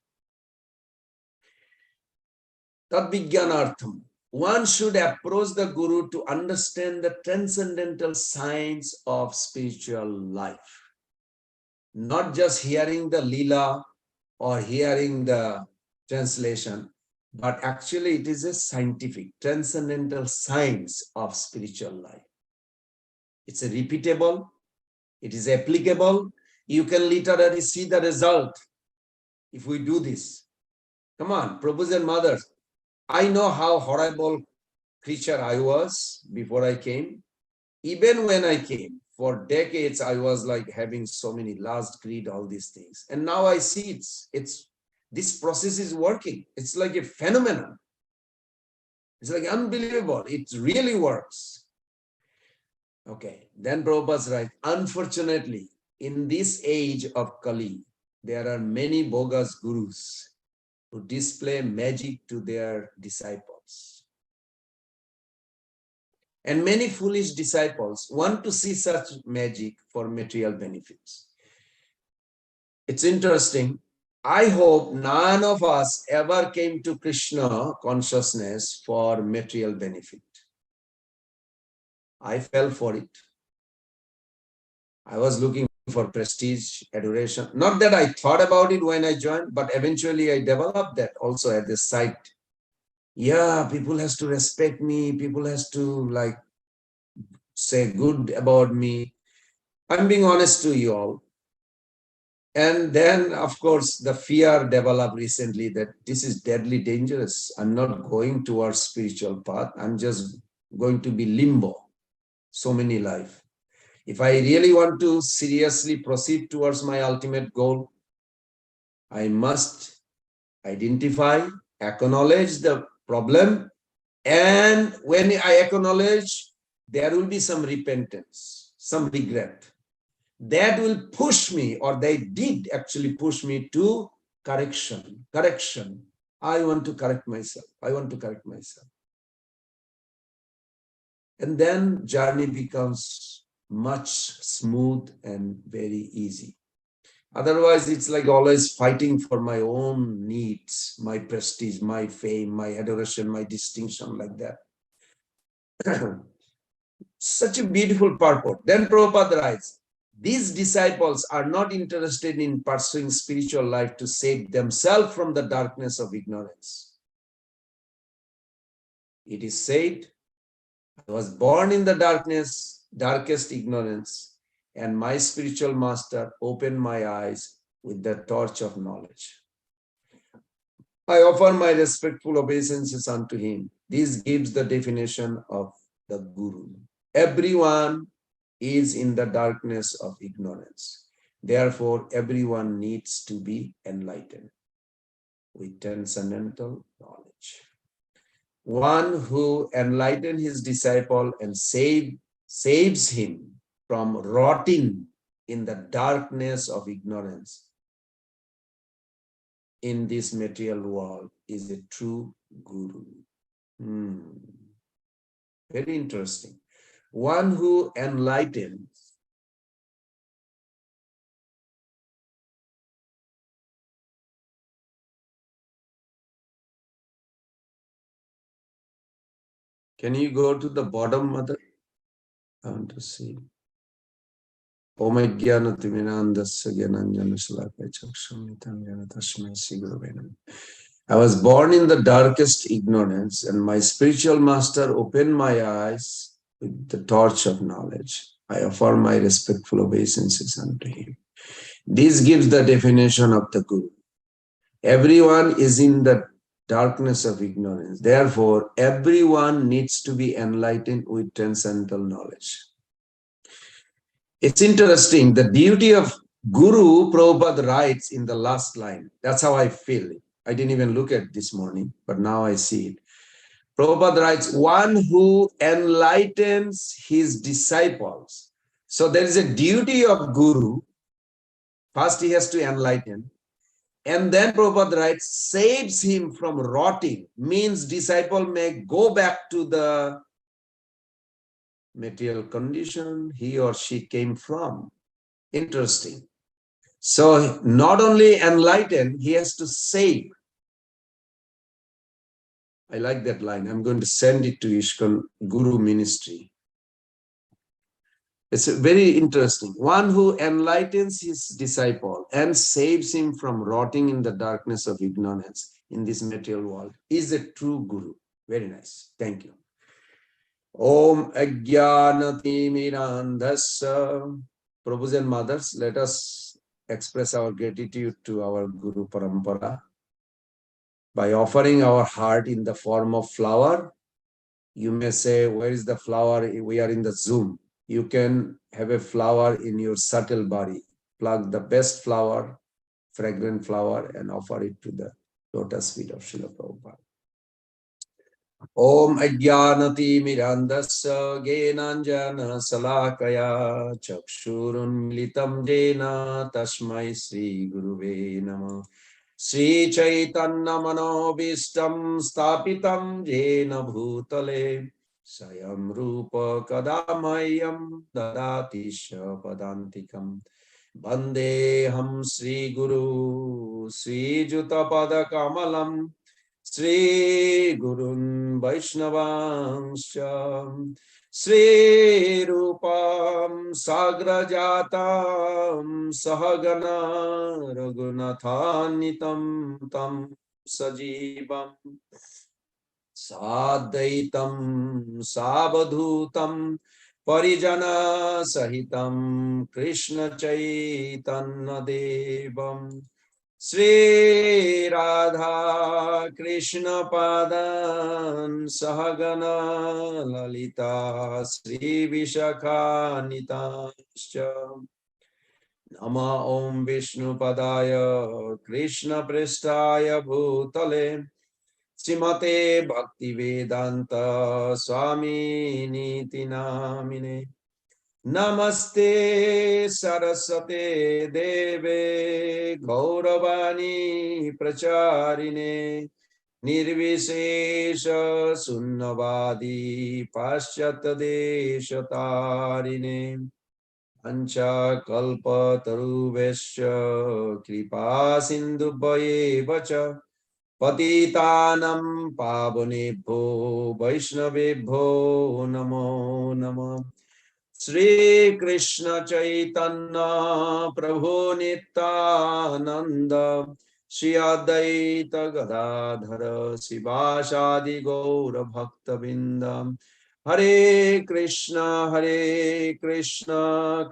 Tad vijnanartham. One should approach the guru to understand the transcendental science of spiritual life. Not just hearing the lila or hearing the translation, but actually it is a scientific, transcendental science of spiritual life. It's a repeatable, it is applicable. You can literally see the result if we do this. Come on, Prabhus and mothers. I know how horrible creature I was before I came. Even when I came, for decades, I was like having so many lust, greed, all these things. And now I see this process is working. It's like a phenomenon. It's like unbelievable. It really works. Okay, then Prabhupada's right. Unfortunately, in this age of Kali, there are many bogus gurus who display magic to their disciples. And many foolish disciples want to see such magic for material benefits. It's interesting. I hope none of us ever came to Krishna consciousness for material benefit. I fell for it. I was looking for prestige, adoration. Not that I thought about it when I joined, but eventually I developed that also at the site. Yeah, people has to respect me. People has to like say good about me. I'm being honest to you all. And then, of course, the fear developed recently that this is deadly dangerous. I'm not going towards spiritual path. I'm just going to be limbo. So many life. If I really want to seriously proceed towards my ultimate goal, I must identify, acknowledge the problem. And when I acknowledge, there will be some repentance, some regret. That will push me, or they did actually push me to correction. I want to correct myself. And then journey becomes much smooth and very easy. Otherwise, it's like always fighting for my own needs, my prestige, my fame, my adoration, my distinction, like that. Such a beautiful purport. Then Prabhupada writes, these disciples are not interested in pursuing spiritual life to save themselves from the darkness of ignorance. It is said, I was born in the darkest ignorance, and my spiritual master opened my eyes with the torch of knowledge. I offer my respectful obeisances unto him. This gives the definition of the Guru. Everyone is in the darkness of ignorance. Therefore, everyone needs to be enlightened with transcendental knowledge. One who enlightens his disciple and saves him from rotting in the darkness of ignorance in this material world is a true Guru. Very interesting. One who enlightens. Can you go to the bottom, Mother? I want to see. Om Jnanatimindasya Jnananjana Shalakaya Chakshamitam Jnana Tasmai Shri Gurave Namah. I was born in the darkest ignorance, and my spiritual master opened my eyes with the torch of knowledge. I offer my respectful obeisances unto him. This gives the definition of the Guru. Everyone is in the darkness of ignorance. Therefore, everyone needs to be enlightened with transcendental knowledge. It's interesting, the duty of Guru, Prabhupada writes in the last line. That's how I feel it. I didn't even look at it this morning, but now I see it. Prabhupada writes, one who enlightens his disciples. So there is a duty of Guru. First he has to enlighten. And then Prabhupada writes, saves him from rotting, means disciple may go back to the material condition he or she came from. Interesting. So not only enlighten, he has to save. I like that line. I'm going to send it to ISKCON Guru Ministry. It's very interesting. One who enlightens his disciple and saves him from rotting in the darkness of ignorance in this material world is a true Guru. Very nice. Thank you. Om Ajnanatimindasya. Prabhus and mothers, let us express our gratitude to our Guru Parampara. By offering our heart in the form of flower, you may say, where is the flower? We are in the Zoom. You can have a flower in your subtle body. Plug the best flower, fragrant flower, and offer it to the lotus feet of Srila Prabhupada. Om Ajnanati Mirandasya Genanjana Salakaya Chakshurun Militam Jena Tasmai Sri Guruve Namah. Sri Chaitanya Manobishtam Stapitam Jena Bhutale Sayam Rupa Kadamayam Dadatisha Padantikam Bandeham Sri Guru Sri Jutapada Kamalam Sri Gurun Vaishnavanscha Sri Rupam Sagrajatam Sahagana Raghunathanitam Tam Sajivam Sadaitam Sabadhutam Parijana Sahitam Krishna Chaitanya Devam Sri Radha Krishna Padan Sahagana Lalita Sri Vishakha Nitascha Nama Om Vishnu Padaya Krishna Prestaya Bhutale Srimate Bhakti Vedanta Swami Niti Namine Namaste Saraswate Deve Gauravani Pracharine Nirvishesha Sunnavadi Paschata Deshatarine Ancha Kalpa Taruvesha Kripa Sindhubhaye Vacha Patitanam Pavonebho Vaishnavebho Namo Namah Sri Krishna Chaitanya Prabhu Nityananda Shri Advaita Gadadhara Sivasadi Gaura Bhakta Vindam Hare Krishna Krishna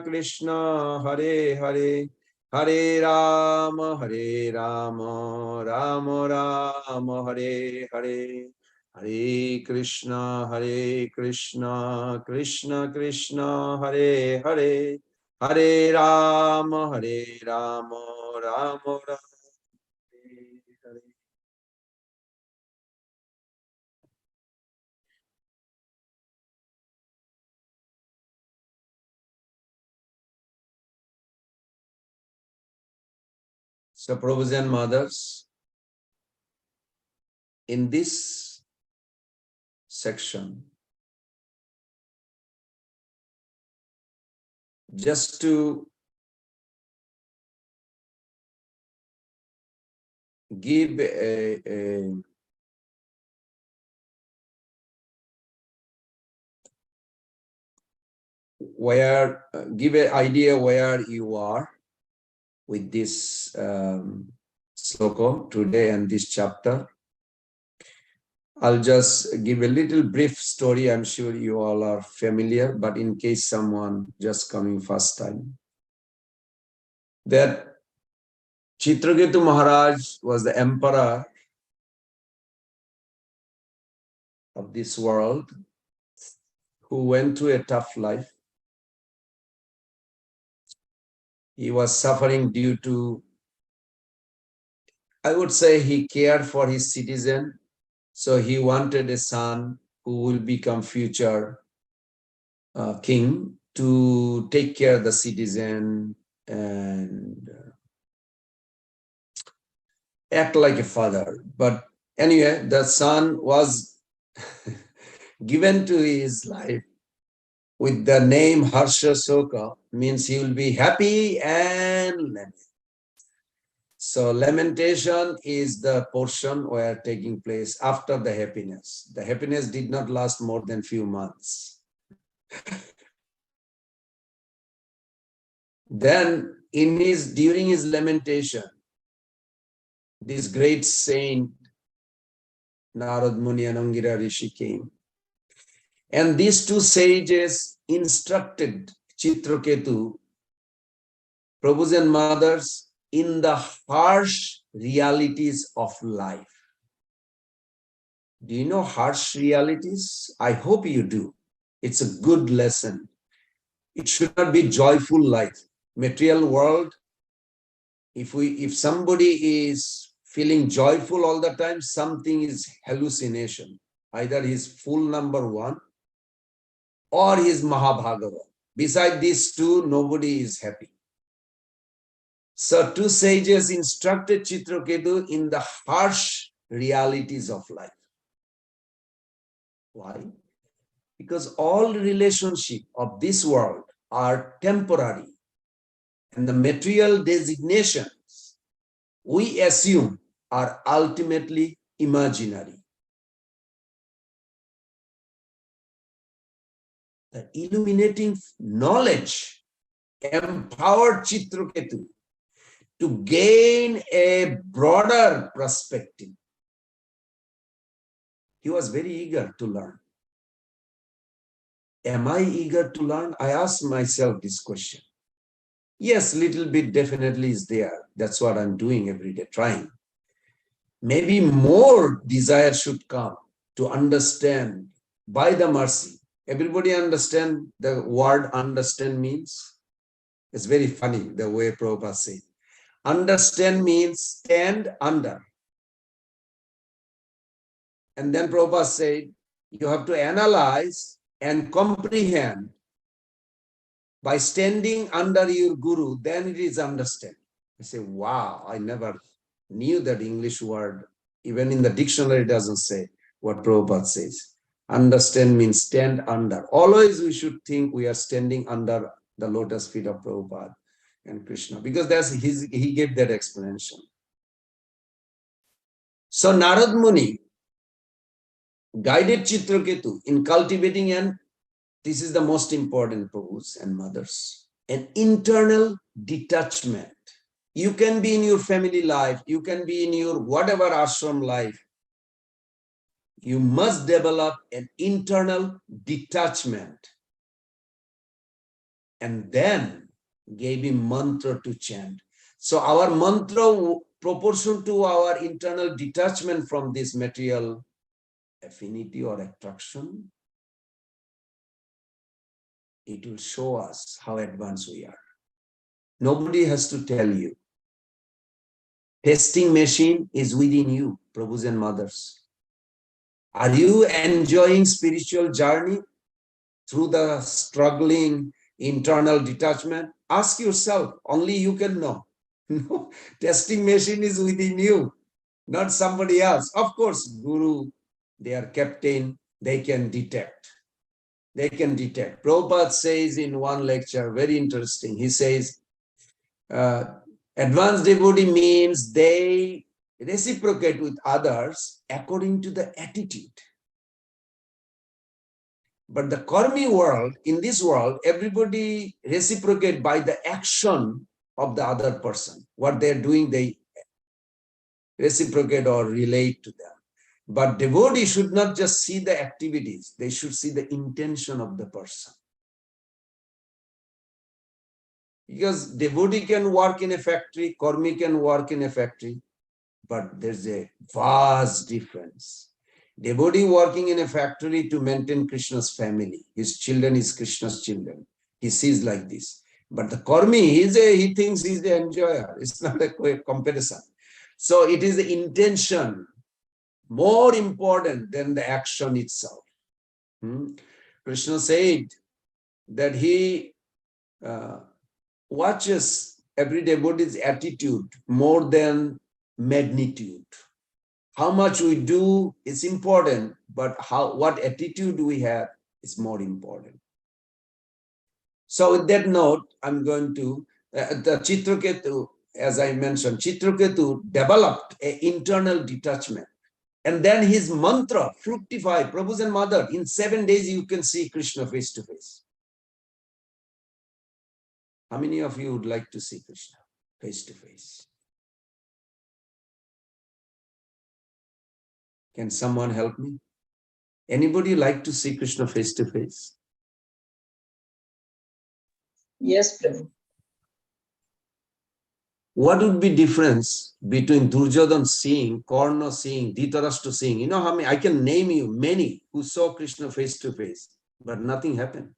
Krishna Hare Hare Hare Rama Rama Rama Hare Hare Hare Krishna Krishna Krishna Hare Hare Hare Rama Rama Rama Hare. So, Prabhus and mothers, in this section, just to give give an idea where you are with this sloka today and this chapter. I'll just give a little brief story. I'm sure you all are familiar, but in case someone just coming first time, that Chitraketu Maharaj was the emperor of this world who went through a tough life. He was suffering due to, I would say, he cared for his citizen. So he wanted a son who will become future king to take care of the citizen and act like a father. But anyway, the son was given to his life with the name Harsha Soka, means he will be happy and lament. So lamentation is the portion where taking place after the happiness. The happiness did not last more than few months. Then during his lamentation, this great saint Narad Muni and Angira Rishi came. And these two sages instructed Chitraketu, Prabhus and mothers, in the harsh realities of life. Do you know harsh realities? I hope you do. It's a good lesson. It should not be joyful life. Material world, if somebody is feeling joyful all the time, something is hallucination. Either he's full number one or he's Mahabhagava. Beside these two, nobody is happy. So two sages instructed Chitraketu in the harsh realities of life. Why? Because all relationships of this world are temporary, and the material designations we assume are ultimately imaginary. The illuminating knowledge empowered Chitraketu to gain a broader perspective. He was very eager to learn. Am I eager to learn? I ask myself this question. Yes, little bit definitely is there. That's what I'm doing every day, trying. Maybe more desire should come to understand by the mercy. Everybody understand the word understand means? It's very funny the way Prabhupada said. Understand means stand under. And then Prabhupada said, you have to analyze and comprehend. By standing under your guru, then it is understand. I say, wow, I never knew that English word. Even in the dictionary, it doesn't say what Prabhupada says. Understand means stand under. Always we should think we are standing under the lotus feet of Prabhupada and Krishna, because that's he gave that explanation. So Narad Muni guided Chitraketu in cultivating, and this is the most important, Prabhus and mothers, an internal detachment. You can be in your family life, you can be in your whatever ashram life. You must develop an internal detachment. And then gave him mantra to chant. So our mantra, proportional to our internal detachment from this material affinity or attraction, it will show us how advanced we are. Nobody has to tell you. Testing machine is within you, Prabhus and mothers. Are you enjoying spiritual journey through the struggling internal detachment? Ask yourself, only you can know. No, testing machine is within you, not somebody else. Of course, Guru, they are captain, they can detect. They can detect. Prabhupada says in one lecture, very interesting, he says, advanced devotee means they reciprocate with others according to the attitude. But the karmi world, in this world, everybody reciprocate by the action of the other person. What they're doing, they reciprocate or relate to them. But devotee should not just see the activities, they should see the intention of the person. Because devotee can work in a factory, karmi can work in a factory, but there's a vast difference. Devotee working in a factory to maintain Krishna's family. His children is Krishna's children. He sees like this. But the karmi, he thinks he's the enjoyer. It's not a comparison. So it is the intention more important than the action itself. Krishna said that he watches every devotee's attitude more than magnitude. How much we do is important, but what attitude we have is more important. So with that note, I'm going to, the Chitraketu, as I mentioned, Chitraketu developed an internal detachment. And then his mantra fructified. Prabhus and Mother, in 7 days you can see Krishna face to face. How many of you would like to see Krishna face to face? Can someone help me? Anybody like to see Krishna face to face? Yes, Prabhu. What would be difference between Duryodhan seeing, Karna seeing, Dhritarashtra seeing? You know how many, I can name you many who saw Krishna face to face, but nothing happened.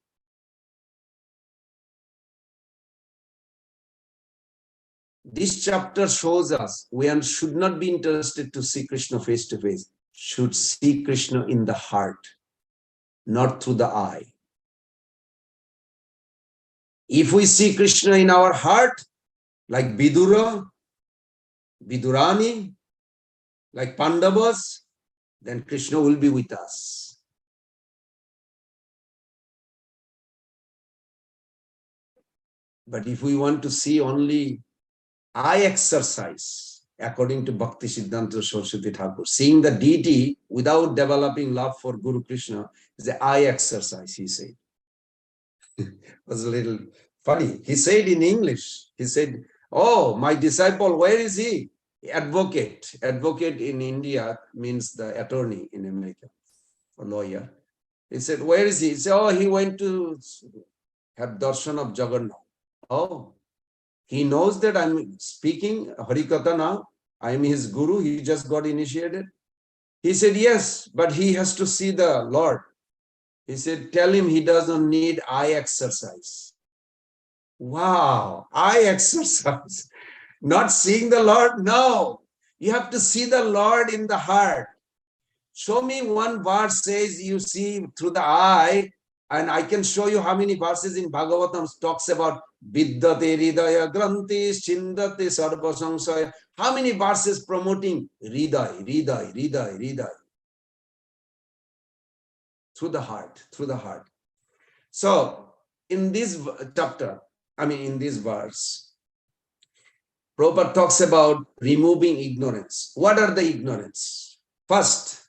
This chapter shows us we should not be interested to see Krishna face to face, should see Krishna in the heart, not through the eye. If we see Krishna in our heart, like Vidura, Vidurani, like Pandavas, then Krishna will be with us. But if we want to see only eye exercise, according to Bhakti Siddhanta Saraswati Thakur, seeing the deity without developing love for Guru Krishna is the eye exercise, he said. It was a little funny. He said in English, he said, oh, my disciple, where is he? Advocate. Advocate in India means the attorney in America, or lawyer. He said, where is he? He said, oh, he went to have darshan of Jagannath. Oh, he knows that I'm speaking Harikatha now. I'm his guru. He just got initiated. He said, yes, but he has to see the Lord. He said, tell him he doesn't need eye exercise. Wow, eye exercise. Not seeing the Lord? No. You have to see the Lord in the heart. Show me one verse says you see through the eye, and I can show you how many verses in Bhagavatam talks about Vidyate Hridaya Grantis Chindate Sarva Samsaya. How many verses promoting Hridaya, Hridaya, Hridaya, Hridaya? Through the heart, through the heart. So, in this chapter, in this verse, Prabhupada talks about removing ignorance. What are the ignorance? First,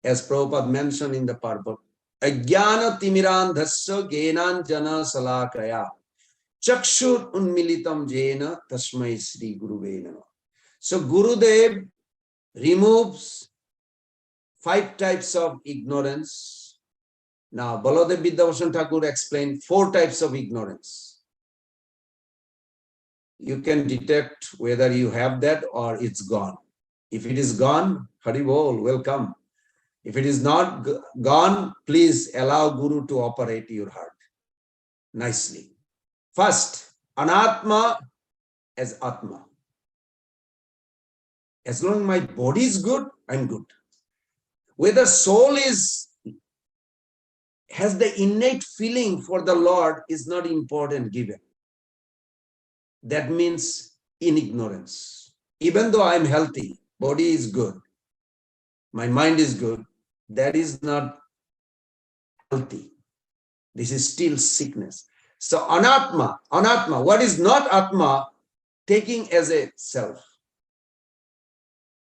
as Prabhupada mentioned in the purport, Ajnana timirandhasya genanjana salakaya chakshur unmilitam jena tasmai Sri Guruve Namah. So Gurudev removes 5 types of ignorance. Now Baladev Vidyabhushan Thakur explained 4 types of ignorance. You can detect whether you have that or it's gone. If it is gone, Hari Bol, welcome. If it is not gone, please allow Guru to operate your heart nicely. First, Anatma as Atma. As long as my body is good, I'm good. Whether soul has the innate feeling for the Lord is not important given. That means in ignorance. Even though I'm healthy, body is good, my mind is good, that is not healthy. This is still sickness. So anatma, what is not atma, taking as a self.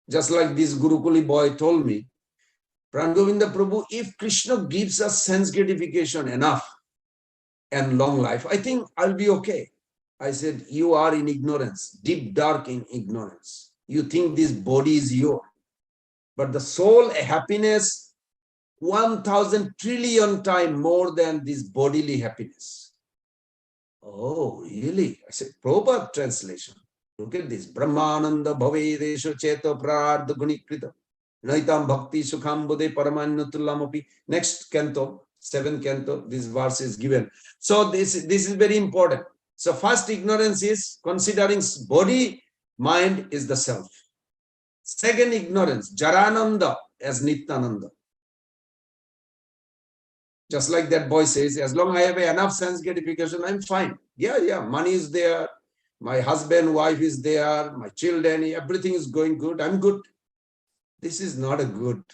Just like this Gurukuli boy told me, Pran Govind Prabhu, if Krishna gives us sense gratification enough and long life, I think I'll be okay. I said, you are in ignorance, deep dark in ignorance. You think this body is yours. But the soul, happiness, 1,000 trillion times more than this bodily happiness. Oh, really? I said, Prabhupada translation. Look at this. Brahmananda bhave desho cheto prarardha gunikrita. Naitam bhakti sukham bude paramanyatulamapi. Next canto, 7th canto, this verse is given. So this is very important. So first ignorance is considering body, mind is the self. Second ignorance, Jarananda as Nityananda. Just like that boy says, as long as I have enough sense gratification, I'm fine. Yeah, money is there. My husband, wife is there. My children, everything is going good. I'm good. This is not a good.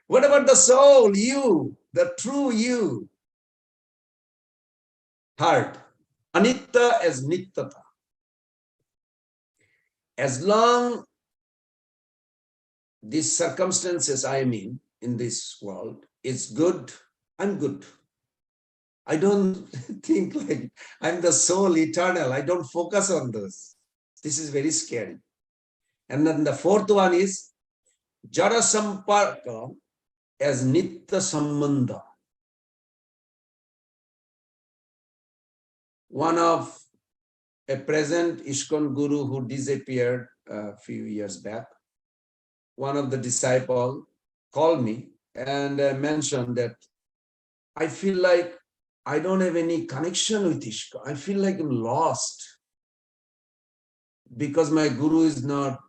What about the soul, you, the true you? Heart. Anitta as nittata. As long these circumstances I am in this world, it's good, I'm good. I don't think like I'm the soul eternal. I don't focus on those. This is very scary. And then the 4th one is Jara Samparka as Nitta Sambandha. One of a present ISKCON guru who disappeared a few years back. One of the disciples called me and mentioned that I feel like I don't have any connection with ISKCON. I feel like I'm lost because my guru is not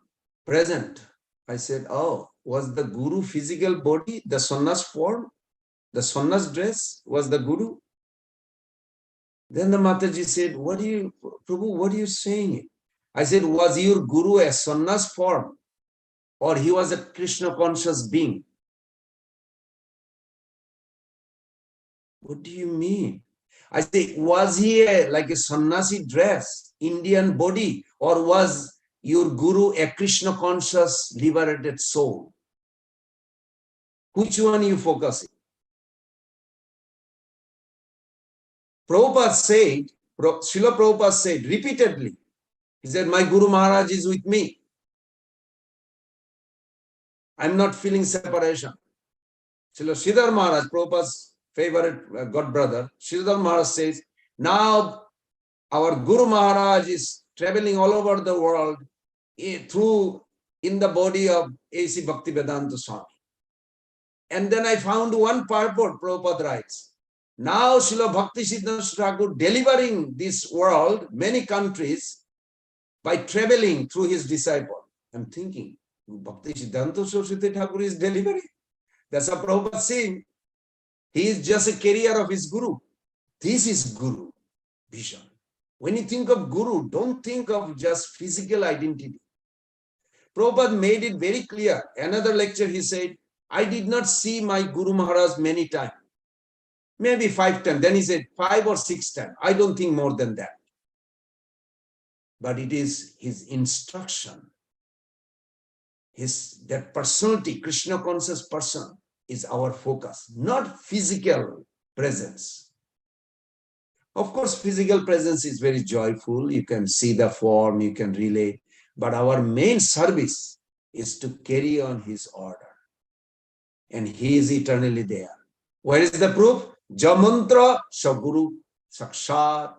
present. I said, oh, was the guru physical body, the sannyas form, the sannyas dress was the guru? Then the Mataji said, Prabhu, what are you saying? I said, was your guru a sannyas form or he was a Krishna conscious being? What do you mean? I say, was he like a sannyasi dress, Indian body, or was your guru a Krishna conscious liberated soul? Which one you focusing? Prabhupada said, Srila Prabhupada said repeatedly, he said, my Guru Maharaj is with me. I'm not feeling separation. Srila Sridhar Maharaj, Prabhupada's favorite god brother, Sridhar Maharaj says, now our Guru Maharaj is traveling all over the world in the body of A.C. Bhaktivedanta Swami. And then I found one purport, Prabhupada writes, now Srila Bhakti Siddhanta Thakur delivering this world, many countries, by traveling through his disciple. I'm thinking, Bhakti Siddhanta Saraswati Thakur is delivering. That's a Prabhupada saying. He is just a carrier of his Guru. This is Guru vision. When you think of Guru, don't think of just physical identity. Prabhupada made it very clear. Another lecture he said, I did not see my Guru Maharaj many times. Maybe 5 times. Then he said 5 or 6 times. I don't think more than that. But it is his instruction. That personality, Krishna conscious person is our focus, not physical presence. Of course, physical presence is very joyful. You can see the form, you can relate. But our main service is to carry on his order. And he is eternally there. Where is the proof? Jamantra Saguru Sakshat.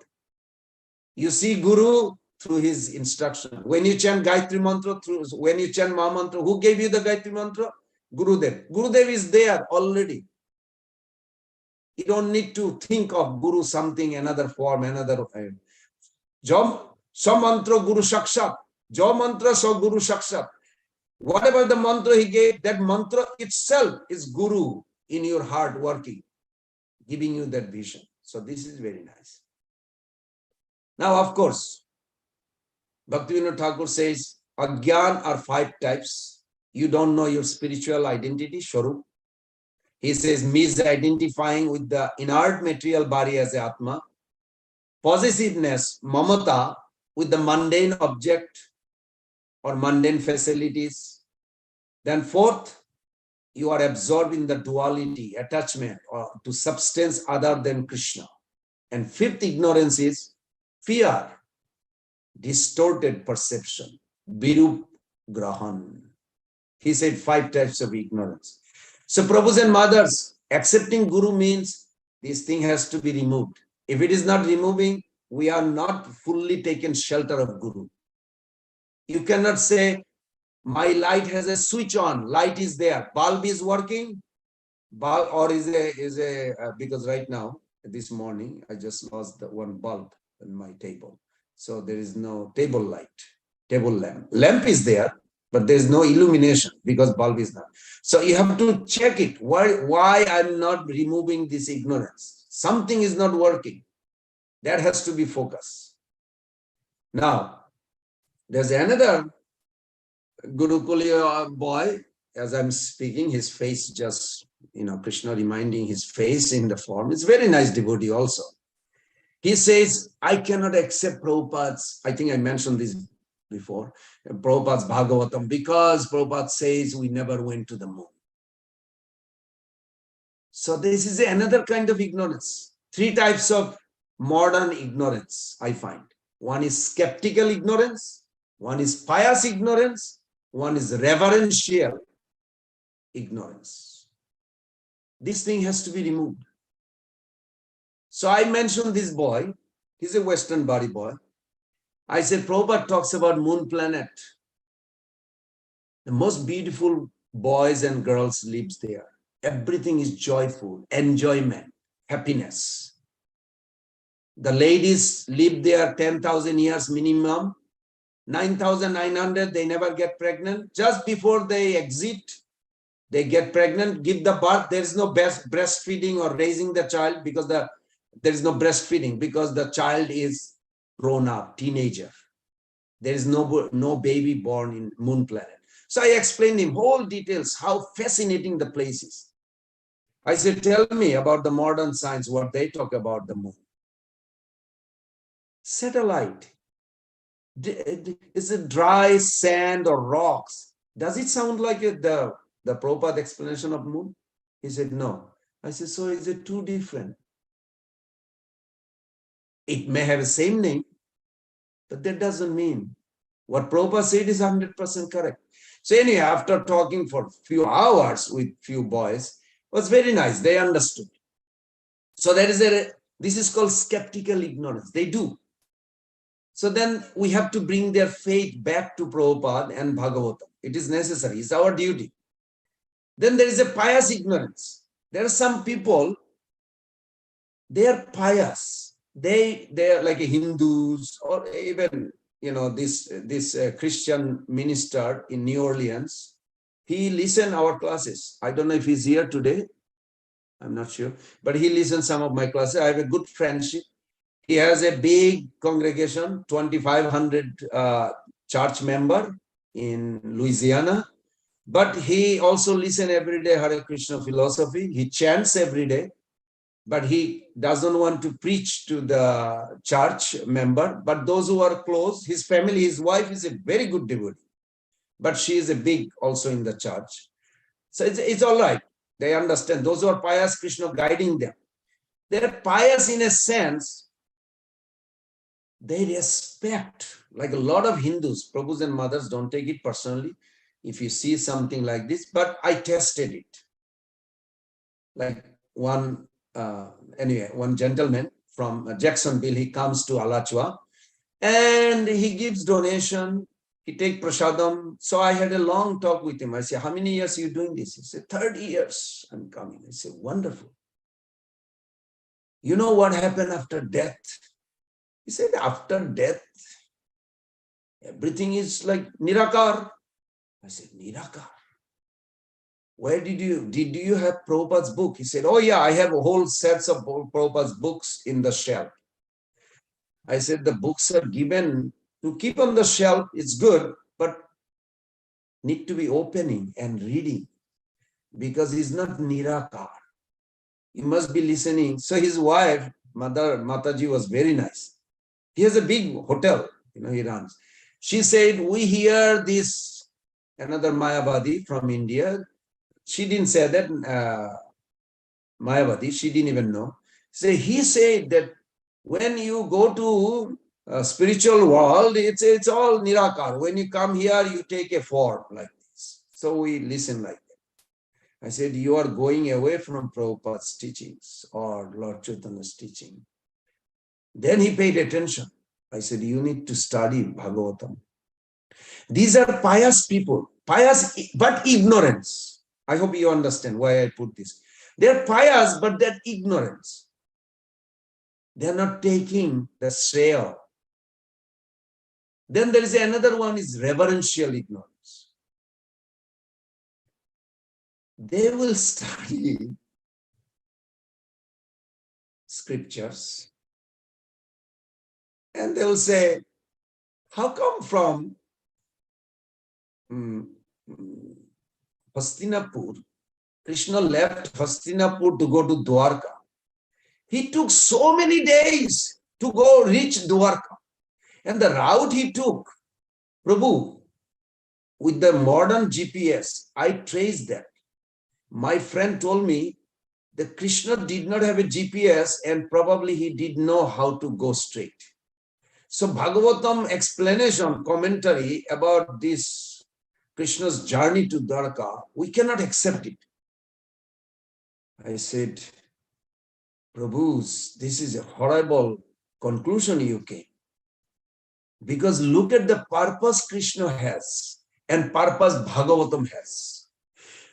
You see Guru through his instruction. When you chant Gayatri Mantra, when you chant Maha Mantra, who gave you the Gayatri Mantra? Gurudev. Gurudev is there already. You don't need to think of Guru something, another form, another. Sa mantra Guru Sakshat. Jo mantra sa Guru Sakshat. Whatever the mantra he gave, that mantra itself is Guru in your heart working, giving you that vision. So this is very nice. Now, of course, Bhaktivinoda Thakur says, Agyan are 5 types. You don't know your spiritual identity, Swarup. He says, misidentifying with the inert material body as a Atma. Possessiveness, Mamata, with the mundane object or mundane facilities. Then 4th, you are absorbed in the duality, attachment or to substance other than Krishna. And 5th ignorance is fear, distorted perception, Virup Grahan. He said 5 types of ignorance. So Prabhus and mothers, accepting Guru means this thing has to be removed. If it is not removing, we are not fully taken shelter of Guru. You cannot say, my light has a switch on, light is there, bulb is working, bulb or because right now, this morning, I just lost the one bulb on my table. So there is no table light, table lamp. Lamp is there, but there is no illumination because bulb is not. So you have to check it. Why I'm not removing this ignorance? Something is not working. That has to be focused. Now, there's another Gurukulia boy, as I'm speaking, his face just, Krishna reminding his face in the form. It's very nice devotee also. He says, I cannot accept Prabhupada's, I think I mentioned this before, Prabhupada's Bhagavatam, because Prabhupada says we never went to the moon. So this is another kind of ignorance. 3 types of modern ignorance, I find. One is skeptical ignorance, one is pious ignorance, one is reverential ignorance. This thing has to be removed. So I mentioned this boy, he's a Western body boy. I said, Prabhupada talks about moon planet. The most beautiful boys and girls lives there. Everything is joyful, enjoyment, happiness. The ladies live there 10,000 years minimum. 9,900, they never get pregnant. Just before they exit, they get pregnant, give the birth. There is no breastfeeding or raising the child because there is no breastfeeding because the child is grown up, teenager. There is no baby born in moon planet. So I explained him whole details, how fascinating the place is. I said, tell me about the modern science, what they talk about the moon. Satellite. Is it dry sand or rocks? Does it sound like the Prabhupada explanation of moon? He said, no. I said, so is it too different? It may have the same name, but that doesn't mean what Prabhupada said is 100% correct. So anyway, after talking for a few hours with few boys, it was very nice. They understood. So this is called skeptical ignorance. They do. So then we have to bring their faith back to Prabhupada and Bhagavatam. It is necessary. It's our duty. Then there is a pious ignorance. There are some people, they are pious. They are like Hindus or even, this Christian minister in New Orleans. He listened our classes. I don't know if he's here today. I'm not sure. But he listens some of my classes. I have a good friendship. He has a big congregation, 2,500 church member in Louisiana. But he also listens every day Hare Krishna philosophy. He chants every day. But he doesn't want to preach to the church member. But those who are close, his family, his wife is a very good devotee. But she is a big also in the church. So it's all right. They understand. Those who are pious, Krishna guiding them. They're pious in a sense. They respect, like a lot of Hindus, Prabhus and mothers, don't take it personally if you see something like this, but I tested it. Like one gentleman from Jacksonville, he comes to Alachua and he gives donation, he take prasadam. So I had a long talk with him. I said, how many years are you doing this? He said, 30 years I'm coming. I said, wonderful. You know what happened after death? He said, after death, everything is like Nirakar. I said, Nirakar. Where did you have Prabhupada's book? He said, oh yeah, I have a whole sets of Prabhupada's books in the shelf. I said, the books are given to keep on the shelf. It's good, but need to be opening and reading because he's not Nirakar. You must be listening. So his wife, Mataji, was very nice. He has a big hotel, he runs. She said, we hear this, another Mayavadi from India. She didn't say that, Mayavadi, she didn't even know. So he said that when you go to spiritual world, it's all Nirakar. When you come here, you take a form like this. So we listen like that. I said, you are going away from Prabhupada's teachings or Lord Chaitanya's teaching. Then he paid attention. I said, you need to study Bhagavatam. These are pious people, pious but ignorance. I hope you understand why I put this. They're pious, but they're ignorance. They're not taking the shreya. Then there is another one is reverential ignorance. They will study scriptures and they will say, how come from Hastinapur, Krishna left Hastinapur to go to Dwarka. He took so many days to go reach Dwarka. And the route he took, Prabhu, with the modern GPS, I traced that. My friend told me that Krishna did not have a GPS and probably he didn't know how to go straight. So Bhagavatam explanation, commentary about this Krishna's journey to Dwarka, we cannot accept it. I said, Prabhus, this is a horrible conclusion you came. Because look at the purpose Krishna has and purpose Bhagavatam has.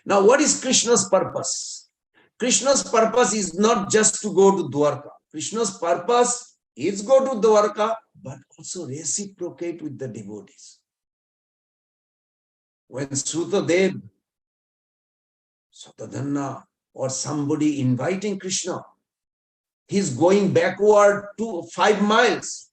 Now, what is Krishna's purpose? Krishna's purpose is not just to go to Dwarka. Krishna's purpose is go to Dwarka, but also reciprocate with the devotees. When Srutadev, Satadhanna, or somebody inviting Krishna, he's going backward to 5 miles,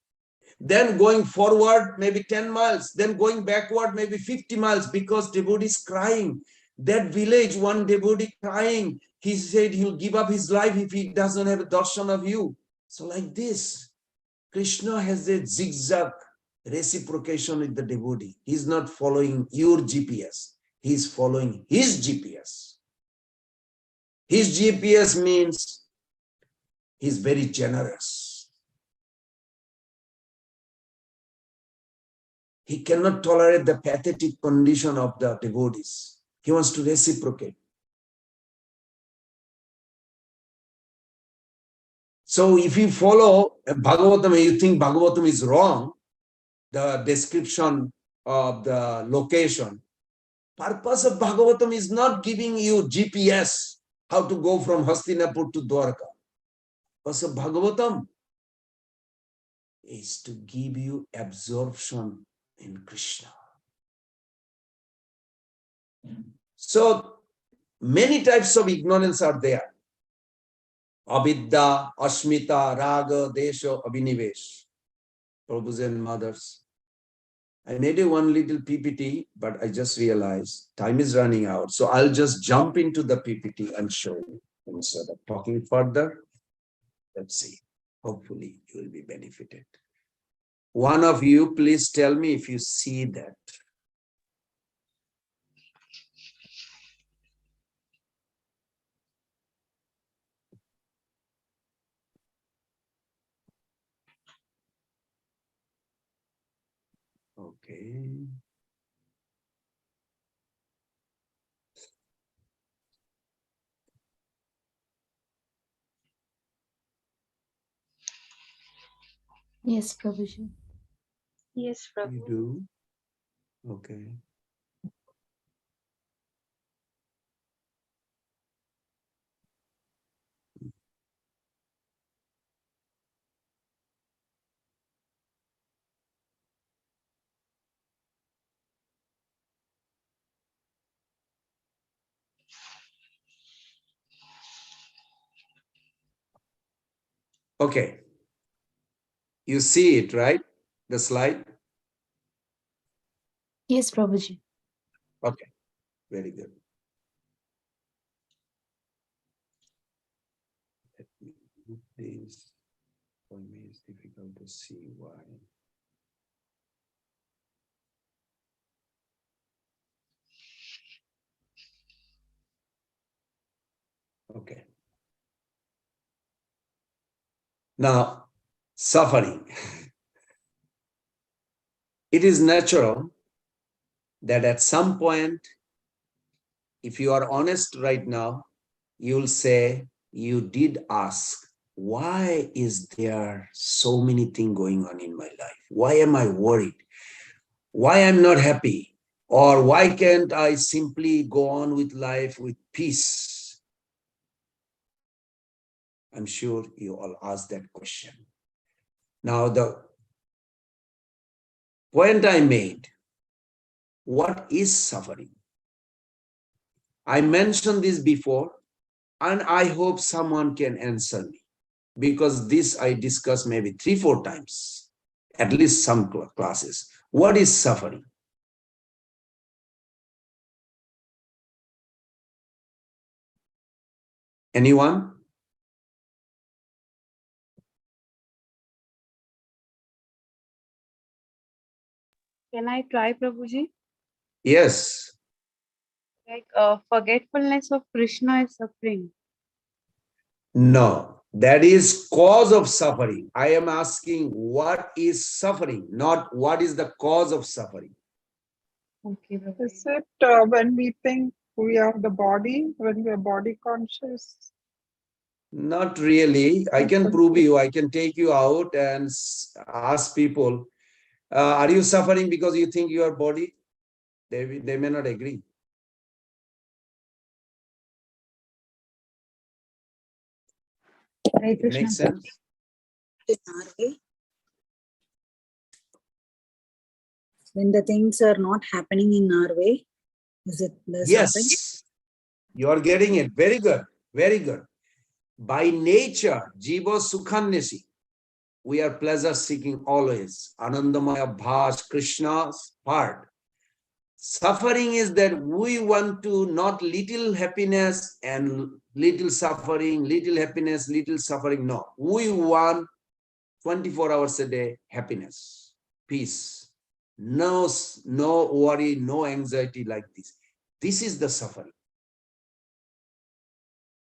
then going forward maybe 10 miles, then going backward maybe 50 miles because devotee is crying. That village, one devotee crying, he said he'll give up his life if he doesn't have a darshan of you. So like this, Krishna has a zigzag reciprocation with the devotee. He's not following your GPS. He's following his GPS. His GPS means he's very generous. He cannot tolerate the pathetic condition of the devotees. He wants to reciprocate. So if you follow Bhagavatam and you think Bhagavatam is wrong, the description of the location, purpose of Bhagavatam is not giving you GPS, how to go from Hastinapur to Dwarka. Purpose of Bhagavatam is to give you absorption in Krishna. So many types of ignorance are there. Avidya, Ashmita, Raga, Desha, Abhinivesh. Prabhus and mothers. I made one little PPT, but I just realized time is running out. So I'll just jump into the PPT and show you instead of talking further. Let's see. Hopefully you will be benefited. One of you, please tell me if you see that. Okay. Yes, Prabhuji. Yes, Prabhu. You do? Okay. Okay. You see it, right? The slide? Yes, Prabhuji. Okay. Very good. Let me move this. For me, it's difficult to see why. Okay. Now, suffering. It is natural that at some point, if you are honest right now, you'll say, you did ask, why is there so many things going on in my life? Why am I worried? Why I'm not happy? Or why can't I simply go on with life with peace? I'm sure you all asked that question. Now, the point I made, what is suffering? I mentioned this before, and I hope someone can answer me, because this I discussed maybe 3-4 times, at least some classes. What is suffering? Anyone? Can I try, Prabhuji? Yes. Like forgetfulness of Krishna is suffering. No, that is cause of suffering. I am asking what is suffering, not what is the cause of suffering. Okay, Is it when we think we are the body, when we are body conscious? Not really. I can prove you. I can take you out and ask people. Are you suffering because you think your body? They may not agree. Hare Krishna. Makes sense? When the things are not happening in our way, is it the suffering? Yes, you are getting it. Very good. Very good. By nature, Jiva Sukhanyasi, we are pleasure seeking always. Anandamaya Bhas, Krishna's part. Suffering is that we want to not little happiness and little suffering, little happiness, little suffering. No, we want 24 hours a day happiness, peace, no worry, no anxiety like this. This is the suffering.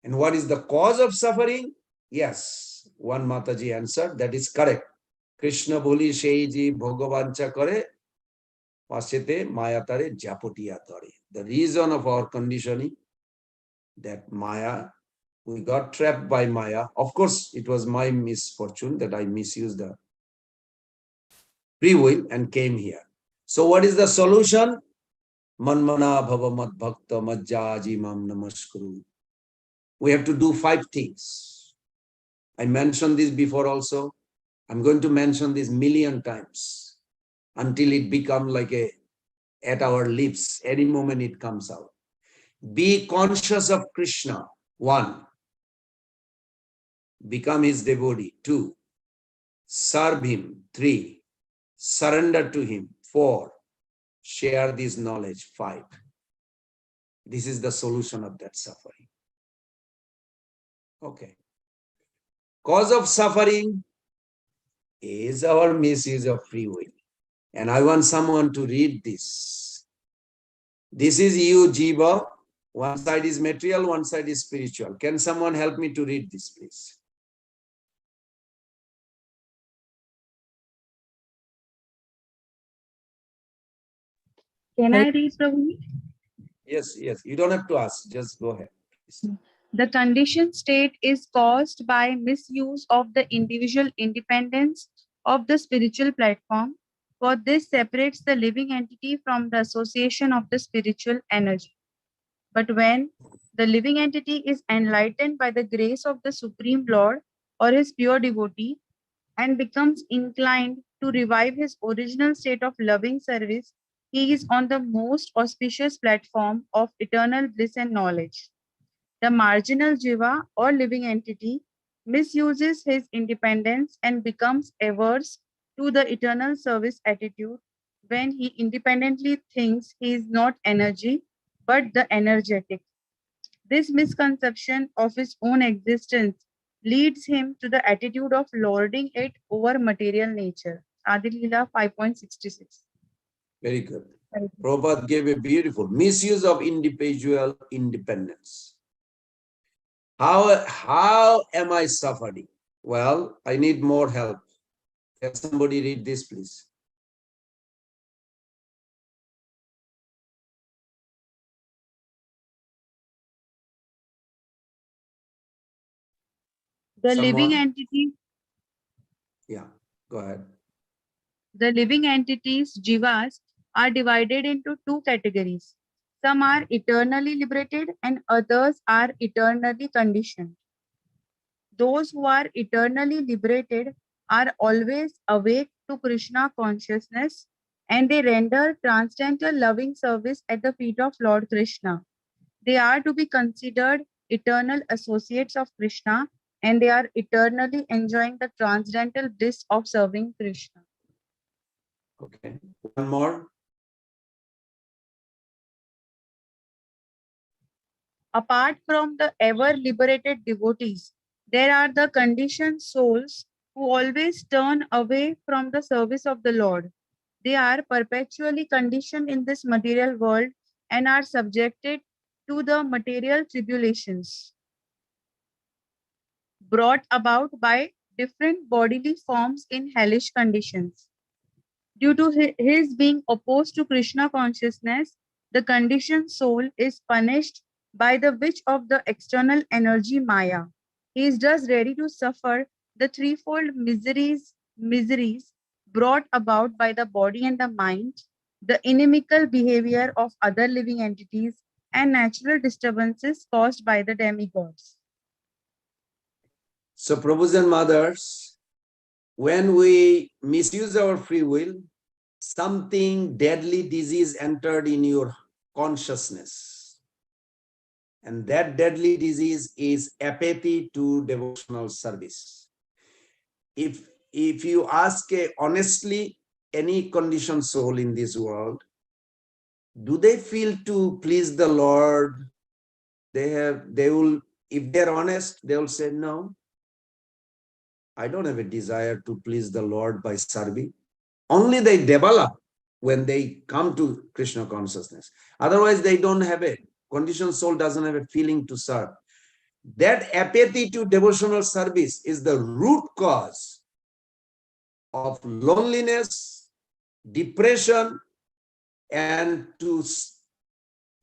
And what is the cause of suffering? Yes, one Mataji answered, that is correct. Krishna boli sheiji bhogavancha kare, pasete mayatare japotiya tare. The reason of our conditioning, that Maya, we got trapped by Maya. Of course, it was my misfortune that I misused the free will and came here. So what is the solution? Manmana bhava mad bhakta majjaji mam namaskuru. We have to do 5 things. I mentioned this before also. I'm going to mention this 1,000,000 times until it becomes like at our lips. Any moment it comes out. Be conscious of Krishna. 1. Become his devotee. 2. Serve him. 3. Surrender to him. 4. Share this knowledge. 5. This is the solution of that suffering. Okay. Cause of suffering is our misuse of free will. And I want someone to read this. This is you, Jiva. One side is material, one side is spiritual. Can someone help me to read this, please? Can I read, Prabhu? Yes, yes. You don't have to ask. Just go ahead, please. The conditioned state is caused by misuse of the individual independence of the spiritual platform, for this separates the living entity from the association of the spiritual energy. But when the living entity is enlightened by the grace of the Supreme Lord or his pure devotee and becomes inclined to revive his original state of loving service, he is on the most auspicious platform of eternal bliss and knowledge. The marginal jiva or living entity misuses his independence and becomes averse to the eternal service attitude when he independently thinks he is not energy, but the energetic. This misconception of his own existence leads him to the attitude of lording it over material nature. Adilila 5.66. Very good. Prabhupada gave a beautiful misuse of individual independence. How am I suffering? Well, I need more help. Can somebody read this, please? The Someone? living entity. Yeah, go ahead. The living entities, jivas, are divided into 2 categories. Some are eternally liberated and others are eternally conditioned. Those who are eternally liberated are always awake to Krishna consciousness and they render transcendental loving service at the feet of Lord Krishna. They are to be considered eternal associates of Krishna and they are eternally enjoying the transcendental bliss of serving Krishna. Okay, one more. Apart from the ever liberated devotees, there are the conditioned souls who always turn away from the service of the Lord. They are perpetually conditioned in this material world and are subjected to the material tribulations brought about by different bodily forms in hellish conditions. Due to his being opposed to Krishna consciousness, the conditioned soul is punished by the witch of the external energy Maya. He is thus ready to suffer the threefold miseries brought about by the body and the mind, the inimical behavior of other living entities, and natural disturbances caused by the demigods. So, Prabhus and mothers, when we misuse our free will, something deadly disease entered in your consciousness. And that deadly disease is apathy to devotional service. If you ask honestly any conditioned soul in this world, do they feel to please the Lord? They will, if they're honest, they will say, no, I don't have a desire to please the Lord by serving. Only they develop when they come to Krishna consciousness. Otherwise, they don't have a conditioned soul, doesn't have a feeling to serve. That apathy to devotional service is the root cause of loneliness, depression, and to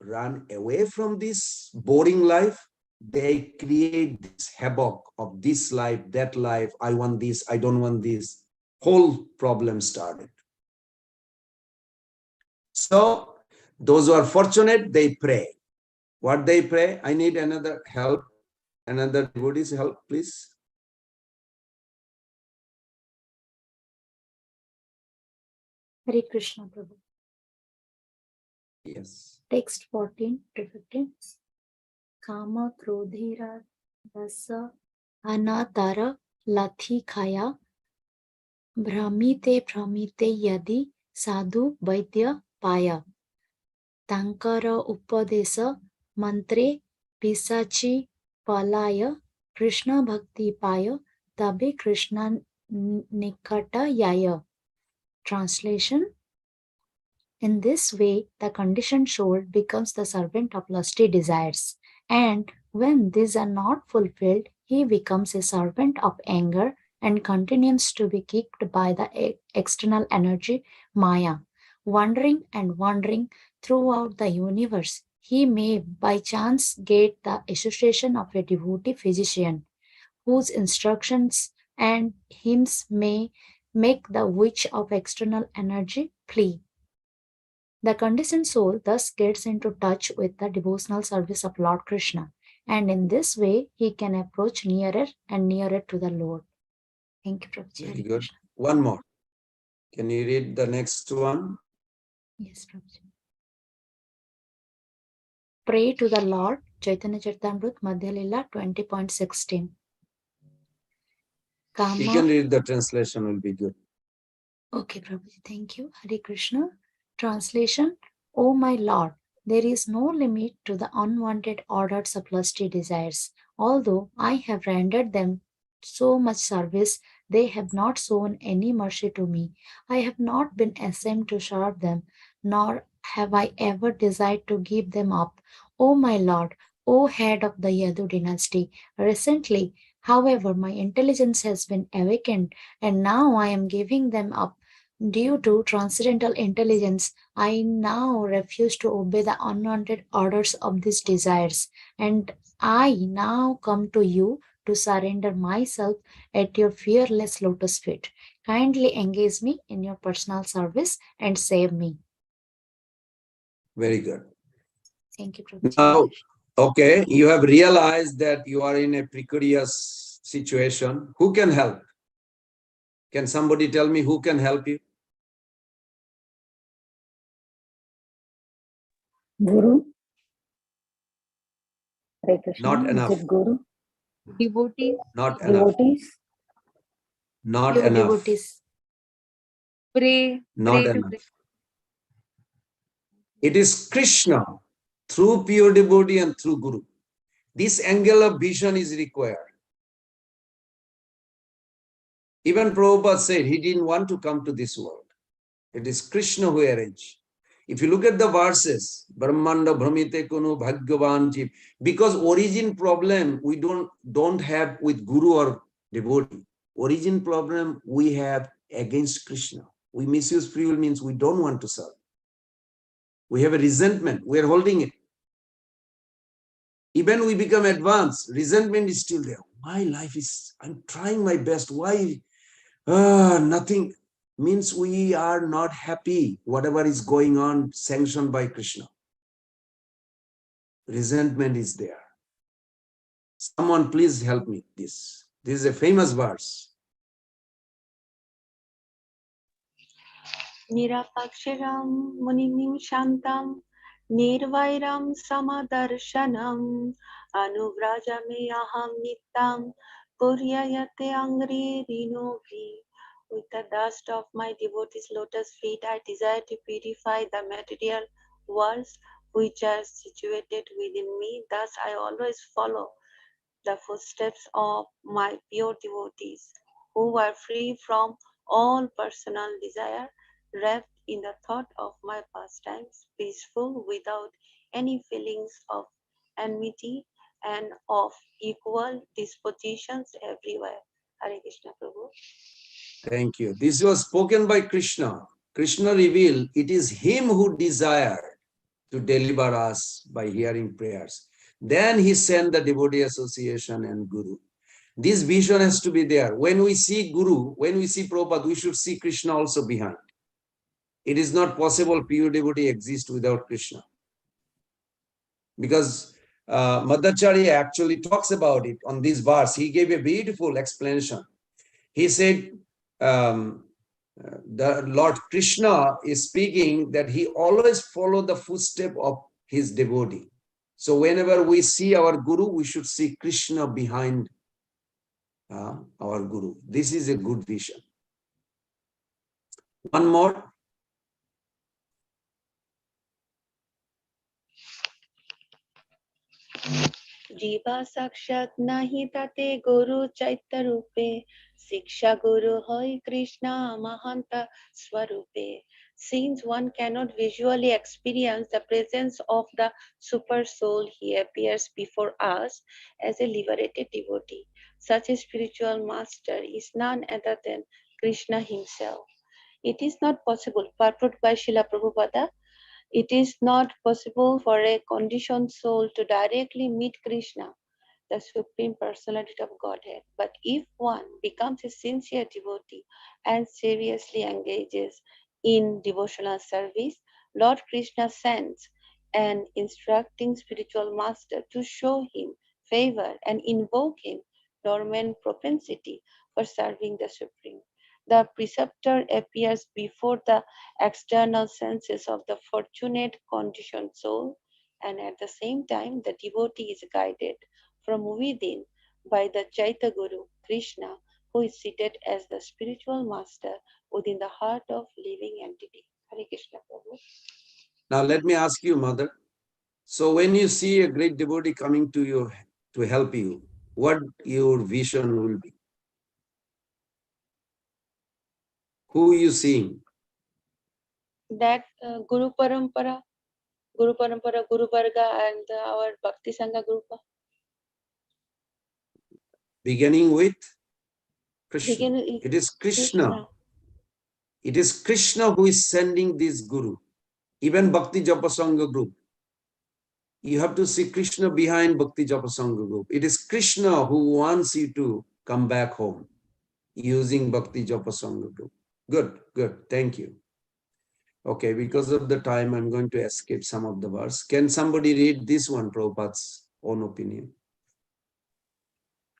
run away from this boring life. They create this havoc of this life, that life. I want this, I don't want this. Whole problem started. So those who are fortunate, they pray. What they pray? I need another help, another devotee's help, please. Hare Krishna, Prabhu. Yes. Text 14 to 15. Kama krodhira dasa anatara lathi khaya भ्रमिते यदि साधु वैद्य पाया तांकर उपदेश मंत्रे पिशाची पलाय कृष्ण भक्ति पाय तबे Krishna निकटयाय. Translation: in this way, the conditioned soul becomes the servant of lusty desires, and when these are not fulfilled, he becomes a servant of anger and continues to be kicked by the external energy Maya. Wandering and wandering throughout the universe, he may by chance get the association of a devotee physician, whose instructions and hymns may make the witch of external energy flee. The conditioned soul thus gets into touch with the devotional service of Lord Krishna, and in this way he can approach nearer and nearer to the Lord. Thank you, Prabhuji. Very good. One more. Can you read the next one? Yes, Prabhuji. Pray to the Lord, Chaitanya Charitamrita, Madhya Lila 20.16. You can read the translation, will be good. Okay, Prabhuji, thank you. Hare Krishna. Translation: O my Lord, there is no limit to the unwanted orders of lusty desires. Although I have rendered them so much service, they have not shown any mercy to me. I have not been ashamed to serve them, nor have I ever desired to give them up. O my Lord, O head of the Yadu dynasty, recently, however, my intelligence has been awakened, and now I am giving them up. Due to transcendental intelligence, I now refuse to obey the unwanted orders of these desires, and I now come to you to surrender myself at your fearless lotus feet. Kindly engage me in your personal service and save me. Very good. Thank you, Prabhuji. Now, okay, you have realized that you are in a precarious situation. Who can help? Can somebody tell me who can help you? Guru. Hare Krishna. Not enough. Is it Guru? Devotees. Not enough. Devotees. Not Pure enough. devotees. Pray. Not Pray to enough. Krishna. It is Krishna through pure devotee and through Guru. This angle of vision is required. Even Prabhupada said he didn't want to come to this world. It is Krishna who arranged. If you look at the verses, Brahmanda Brahmite Kunu Bhagyavan Jeev, because origin problem we don't have with Guru or devotee. Origin problem we have against Krishna. We misuse free will means we don't want to serve. We have a resentment. We are holding it. Even we become advanced, resentment is still there. My life is, I'm trying my best. Why? Nothing. means we are not happy whatever is going on sanctioned by Krishna. Resentment is there. Someone please help me this. This is a famous verse. Nirapaksharam munimim shantam nirvairam samadarshanam anuvrajame aham nittam puryayate angri rinovi. With the dust of my devotees' lotus feet, I desire to purify the material worlds which are situated within me. Thus, I always follow the footsteps of my pure devotees, who are free from all personal desire, wrapped in the thought of my pastimes, peaceful without any feelings of enmity and of equal dispositions everywhere. Hare Krishna Prabhu. Thank you. This was spoken by Krishna. Krishna revealed it is him who desired to deliver us by hearing prayers. Then he sent the devotee association and Guru. This vision has to be there. When we see Guru, when we see Prabhupada, we should see Krishna also behind. It is not possible pure devotee exists without Krishna. Because Madhacharya actually talks about it on this verse. He gave a beautiful explanation. He said, the Lord Krishna is speaking that he always followed the footstep of his devotee. So whenever we see our Guru, we should see Krishna behind our Guru. This is a good vision. One more. Jiva sakshat nahi tate guru chaitya rupe, siksha guru hoy Krishna mahanta swarupe. Since one cannot visually experience the presence of the super soul, he appears before us as a liberated devotee. Such a spiritual master is none other than Krishna himself. It is not possible, purport by Srila Prabhupada, it is not possible for a conditioned soul to directly meet Krishna, the Supreme Personality of Godhead. But if one becomes a sincere devotee and seriously engages in devotional service, Lord Krishna sends an instructing spiritual master to show him favor and invoke him dormant propensity for serving the Supreme. The preceptor appears before the external senses of the fortunate conditioned soul, and at the same time the devotee is guided from within by the Chaitya Guru, Krishna, who is seated as the spiritual master within the heart of living entity. Hare Krishna Prabhu. Now let me ask you, Mother. So when you see a great devotee coming to you to help you, what your vision will be? Who are you seeing? That Guru Parampara, Guru Varga, and our Bhakti Sangha group. Beginning with Krishna. It is Krishna. Krishna. It is Krishna who is sending this Guru. Even Bhakti Japasanga group. You have to see Krishna behind Bhakti Japasanga group. It is Krishna who wants you to come back home using Bhakti Japasanga group. Good, good. Thank you. Okay, because of the time, I'm going to escape some of the verse. Can somebody read this one, Prabhupada's own opinion?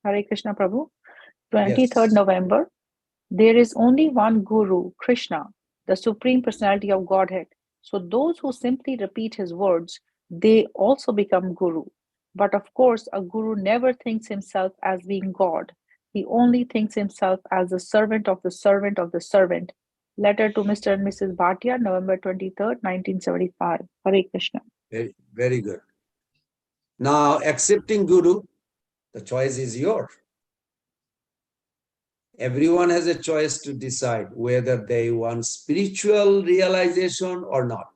Hare Krishna Prabhu. 23rd Yes. November. There is only one Guru, Krishna, the Supreme Personality of Godhead. So those who simply repeat his words, they also become Guru. But of course, a Guru never thinks himself as being God. He only thinks himself as the servant of the servant of the servant. Letter to Mr. and Mrs. Bhatia, November 23rd, 1975. Hare Krishna. Very, very good. Now, accepting Guru, the choice is yours. Everyone has a choice to decide whether they want spiritual realization or not,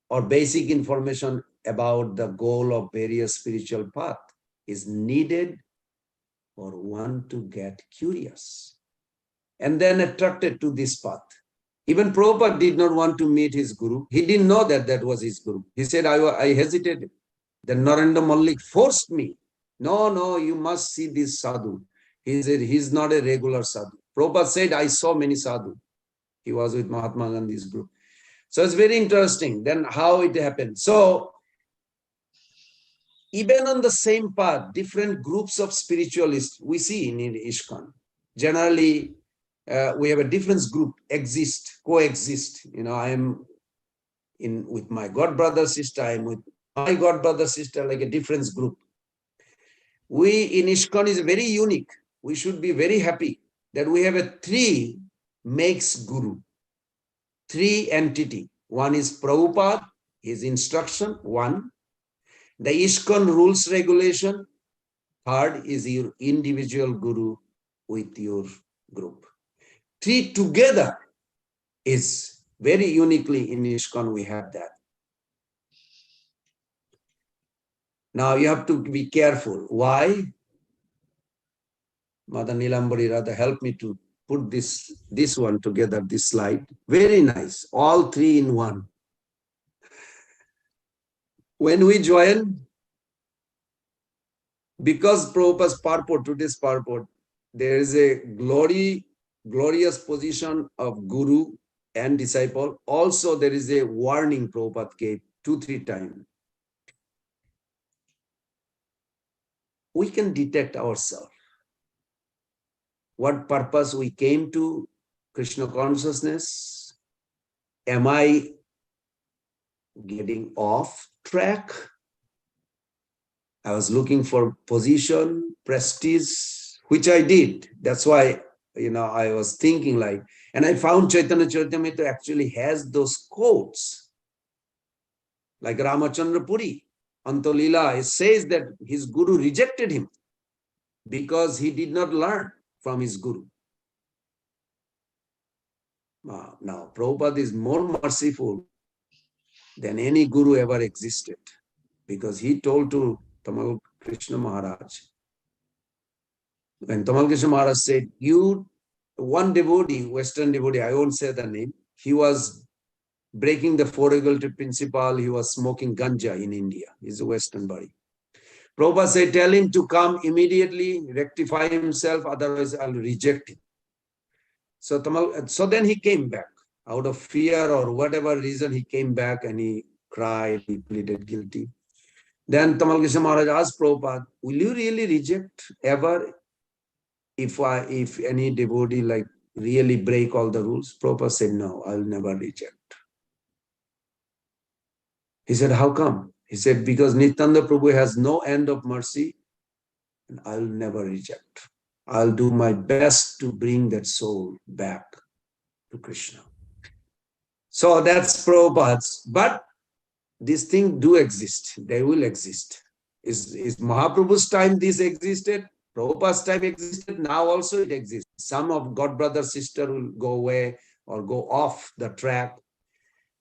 or basic information about the goal of various spiritual path is needed for one to get curious and then attracted to this path. Even Prabhupada did not want to meet his Guru. He didn't know that that was his Guru. He said, I hesitated. Then Narendra Malik forced me. No, you must see this sadhu. He said, he's not a regular sadhu. Prabhupada said, I saw many sadhu. He was with Mahatma Gandhi's group. So it's very interesting then how it happened. So even on the same path, different groups of spiritualists we see in ISKCON. Generally, we have a different group coexist. I am with my god brother sister, I am with my god brother sister, like a different group. We in ISKCON is very unique. We should be very happy that we have a three makes guru, three entity. One is Prabhupada, his instruction, one. The ISKCON rules regulation, third is your individual guru with your group. Three together is very uniquely in ISKCON we have that. Now you have to be careful. Why? Mother Nilambari rather help me to put this one together, this slide. Very nice. All three in one. When we join, because Prabhupada's purport, today's purport, there is a glorious position of guru and disciple. Also, there is a warning Prabhupada gave 2-3 times. We can detect ourselves. What purpose we came to Krishna consciousness? Am I getting off track? I was looking for position, prestige, which I did. That's why, I was thinking like, and I found Chaitanya Charitamrita actually has those quotes. Like Ramachandra Puri, Antolila, it says that his guru rejected him because he did not learn from his guru. Now, Prabhupada is more merciful than any guru ever existed, because he told to Tamal Krishna Maharaj, when Tamal Krishna Maharaj said, one devotee, Western devotee, I won't say the name, he was breaking the four regulatory principle, he was smoking ganja in India. He's a Western body. Prabhupada said, tell him to come immediately, rectify himself, otherwise I'll reject him. So then he came back. Out of fear or whatever reason, he came back and he cried, he pleaded guilty. Then Tamal Krishna Maharaj asked Prabhupada, will you really reject ever if any devotee like really break all the rules? Prabhupada said, no, I'll never reject. He said, how come? He said, because Nityananda Prabhu has no end of mercy and I'll never reject. I'll do my best to bring that soul back to Krishna. So that's Prabhupada's. But these things do exist. They will exist. Is Mahaprabhu's time this existed? Prabhupada's time existed. Now also it exists. Some of God brother sister will go away or go off the track.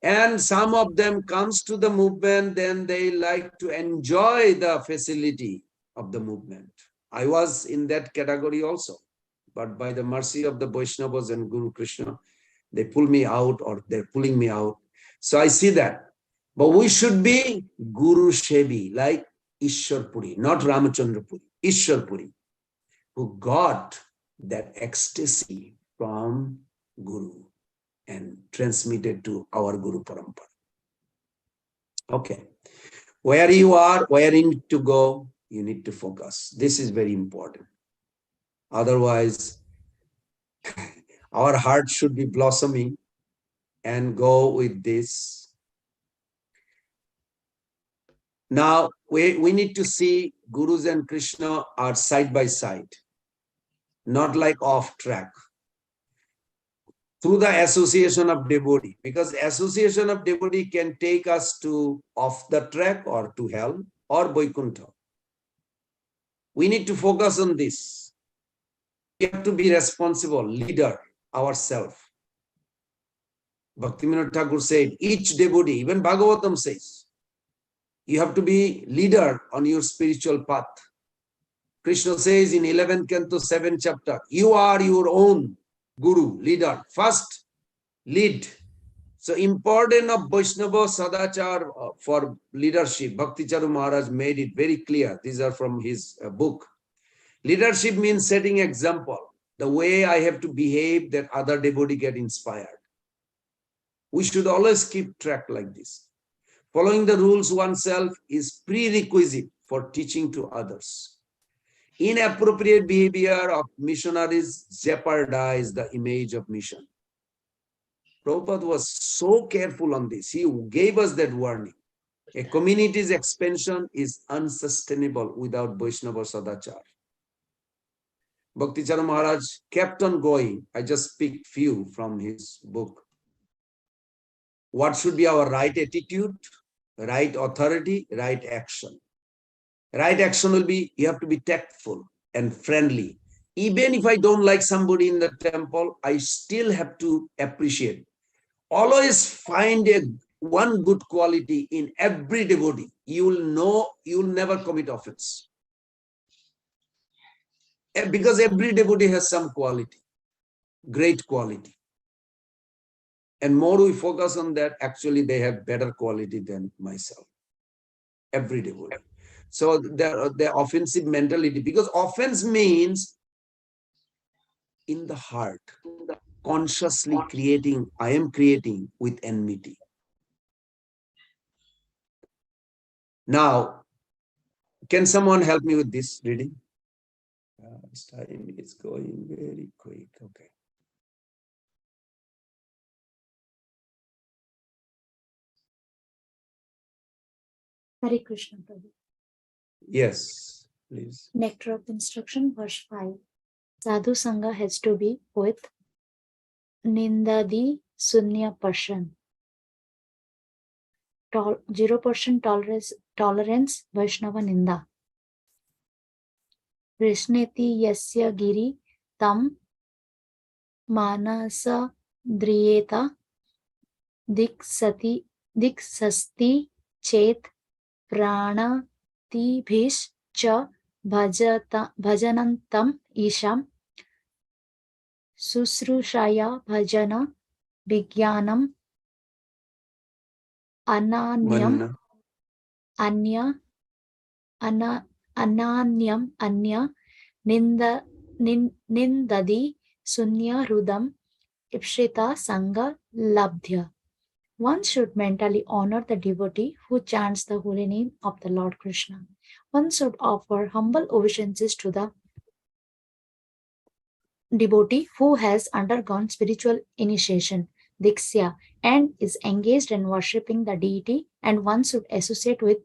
And some of them comes to the movement, then they like to enjoy the facility of the movement. I was in that category also. But by the mercy of the Vaishnavas and Guru Krishna, they pull me out or they're pulling me out. So I see that. But we should be Guru Shebi, like Ishwar Puri, not Ramachandra Puri, Ishwar Puri, who got that ecstasy from Guru and transmitted to our Guru Parampara. Okay. Where you are, where you need to go, you need to focus. This is very important. Otherwise, our heart should be blossoming and go with this. Now, we need to see Gurus and Krishna are side by side, not like off track. Through the association of devotee, because association of devotee can take us to off the track or to hell or Vaikuntha. We need to focus on this. We have to be responsible, leader ourselves. Bhaktivinoda Thakur said, each devotee, even Bhagavatam says, you have to be leader on your spiritual path. Krishna says in 11th canto, 7th chapter, you are your own guru, leader. First, lead. So important of Vaishnava Sadachar for leadership. Bhakti Charu Maharaj made it very clear. These are from his book. Leadership means setting example. The way I have to behave that other devotee get inspired. We should always keep track like this. Following the rules oneself is prerequisite for teaching to others. Inappropriate behavior of missionaries jeopardize the image of mission. Prabhupada was so careful on this. He gave us that warning. A community's expansion is unsustainable without Vaishnava Sadachar. Bhakti-Charan Maharaj kept on going. I just picked few from his book. What should be our right attitude, right authority, right action? Right action will be, you have to be tactful and friendly. Even if I don't like somebody in the temple, I still have to appreciate. Always find one good quality in every devotee. You will know, you will never commit offense. Because every devotee has some quality, great quality. And more we focus on that, actually they have better quality than myself. Every devotee. So the offensive mentality, because offense means in the heart, consciously creating, I am creating with enmity. Now, can someone help me with this reading? This time is going very quick. Okay. Hare Krishna, Prabhu. Yes, please. Nectar of Instruction, verse 5. Sadhu Sangha has to be with Nindadi Sunya person. 0% tolerance Vaishnava Ninda. Krishneti Yasya Giri Tam Manasa Driyeta Diksasti Chet Prana Tibhish Cha Bhajanantam Isham Susrushaya Bhajana Vigyanam Ananyam Ananyam Anya Nindadi Sunya Rudam Ipshita Sangha Labdhya. One should mentally honor the devotee who chants the holy name of the Lord Krishna. One should offer humble obeisances to the devotee who has undergone spiritual initiation, Diksya, and is engaged in worshipping the deity, and one should associate with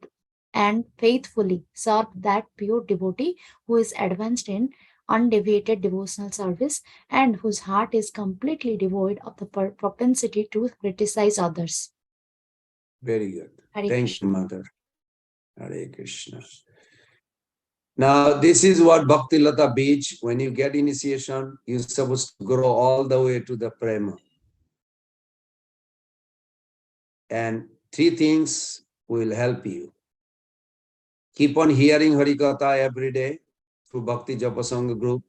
and faithfully serve that pure devotee who is advanced in undeviated devotional service and whose heart is completely devoid of the propensity to criticize others. Very good. Hare Thank Krishna. you, Mother. Hare Krishna. Now, this is what Bhakti Lata Beach, when you get initiation, you're supposed to grow all the way to the Prema. And three things will help you. Keep on hearing Harikatha every day through Bhakti Japasanga group.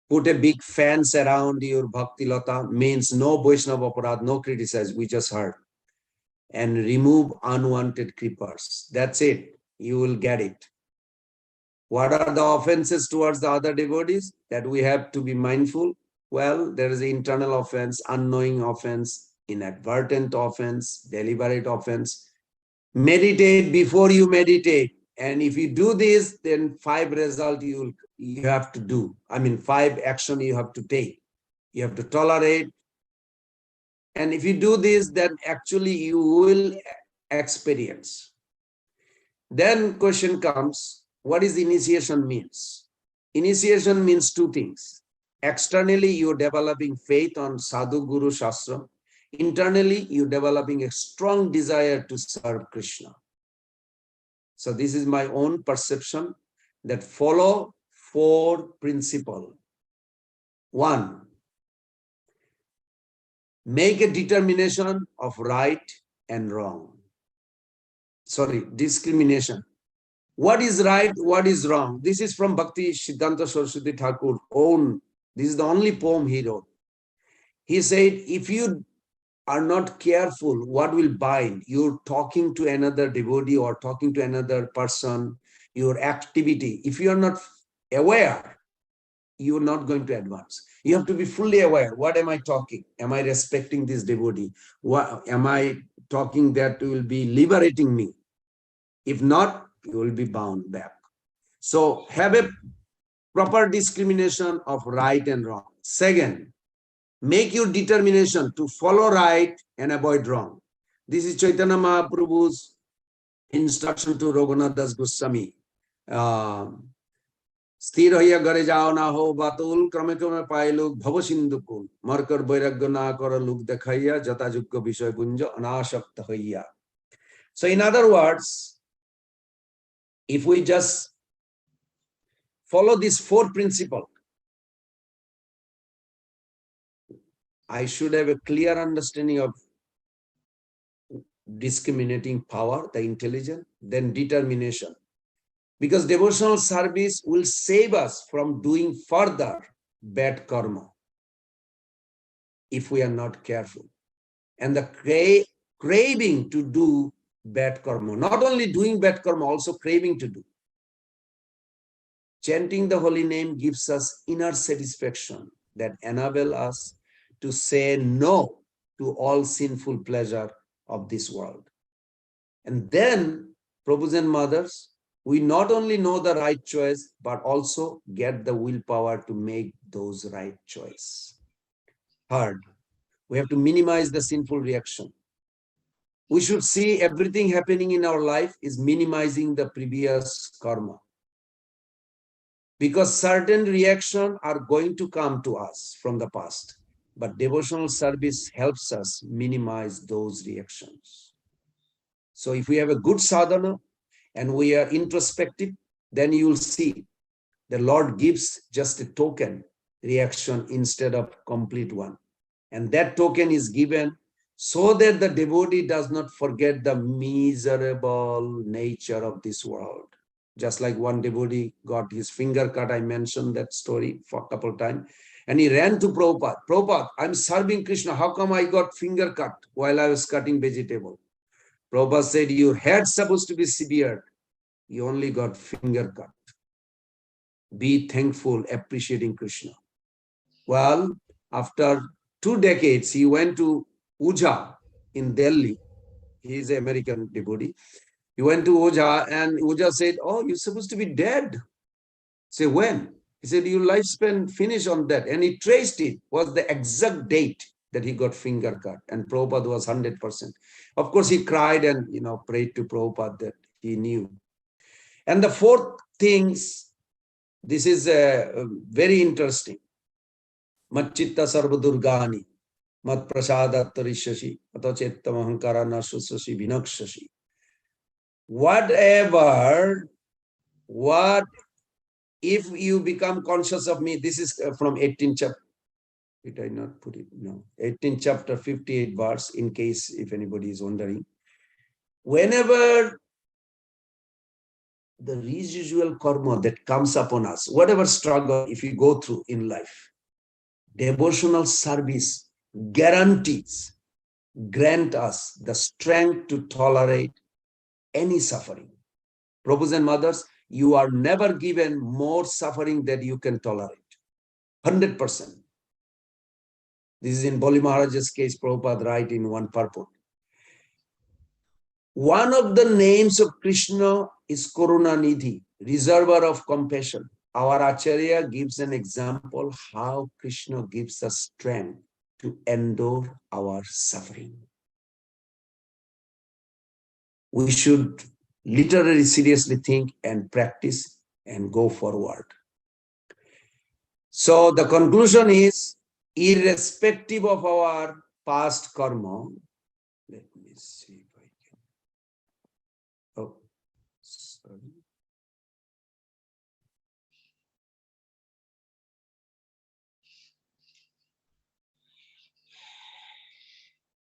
Put a big fence around your Bhakti Lata, means no Vaishnava Aparad, no criticize, we just heard. And remove unwanted creepers. That's it. You will get it. What are the offenses towards the other devotees that we have to be mindful? Well, there is the internal offense, unknowing offense, inadvertent offense, deliberate offense. Meditate before you meditate. And if you do this, then 5 results you have to do. I mean, 5 action you have to take. You have to tolerate. And if you do this, then actually you will experience. Then question comes, what is initiation means? Initiation means 2 things. Externally, you're developing faith on Sadhu Guru Shastra. Internally, you're developing a strong desire to serve Krishna. So this is my own perception that follow 4 principles. 1, make a determination of right and wrong. Sorry, discrimination. What is right, what is wrong? This is from Bhakti Siddhanta Saraswati Thakur's own. This is the only poem he wrote. He said, if you are not careful, what will bind? You're talking to another devotee or talking to another person, your activity. If you are not aware, you're not going to advance. You have to be fully aware. What am I talking? Am I respecting this devotee? What am I talking that will be liberating me? If not, you will be bound back. So have a proper discrimination of right and wrong. Second, make your determination to follow right and avoid wrong. This is Chaitanya Mahaprabhu's instruction to Raghunath Das Goswami. स्थिर হইয়া ঘরে যাও না হো বাতুল ক্রমে ক্রমে পায় লোক ভব সিন্ধুকুল মরকর বৈরাগ্য না কর লোক দেখাইয়া যথাযোগ্য বিষয় পুঞ্জ অনাসক্ত হইয়া. So in other words, if we just follow these four principles, I should have a clear understanding of discriminating power, the intelligence, then determination. Because devotional service will save us from doing further bad karma if we are not careful. And the craving to do bad karma, not only doing bad karma, also craving to do. Chanting the holy name gives us inner satisfaction that enable us to say no to all sinful pleasure of this world. And then, Prabhus and mothers, we not only know the right choice, but also get the willpower to make those right choice. Third, we have to minimize the sinful reaction. We should see everything happening in our life is minimizing the previous karma. Because certain reactions are going to come to us from the past, but devotional service helps us minimize those reactions. So if we have a good sadhana and we are introspective, then you will see the Lord gives just a token reaction instead of complete one. And that token is given so that the devotee does not forget the miserable nature of this world. Just like one devotee got his finger cut, I mentioned that story for a couple of times, and he ran to Prabhupada. Prabhupada, I'm serving Krishna. How come I got finger cut while I was cutting vegetable? Prabhupada said, your head's supposed to be severed. You only got finger cut. Be thankful, appreciating Krishna. Well, after 2 decades, he went to Uja in Delhi. He is an American devotee. He went to Uja and Uja said, oh, you're supposed to be dead. Say, when? He said, your lifespan finished on that. And he traced it, was the exact date that he got finger cut. And Prabhupada was 100%. Of course, he cried and, prayed to Prabhupada that he knew. And the fourth things, this is very interesting. Machitta sarva durgani, mat prasadattarishashi, atochettam ahankara nasusashi vinaksashi. What if you become conscious of me? This is from 18th chapter. Did I not put it? No. 18th chapter, 58 verse, in case if anybody is wondering. Whenever the residual karma that comes upon us, whatever struggle if we go through in life, devotional service guarantees, grant us the strength to tolerate any suffering. Prabhus and mothers, you are never given more suffering than you can tolerate. 100%. This is in Bali Maharaj's case, Prabhupada write in one purport. One of the names of Krishna is Karunanidhi, reservoir of compassion. Our Acharya gives an example how Krishna gives us strength to endure our suffering. We should literally seriously think and practice and go forward. So the conclusion is, irrespective of our past karma, let me see if I can. Oh, sorry.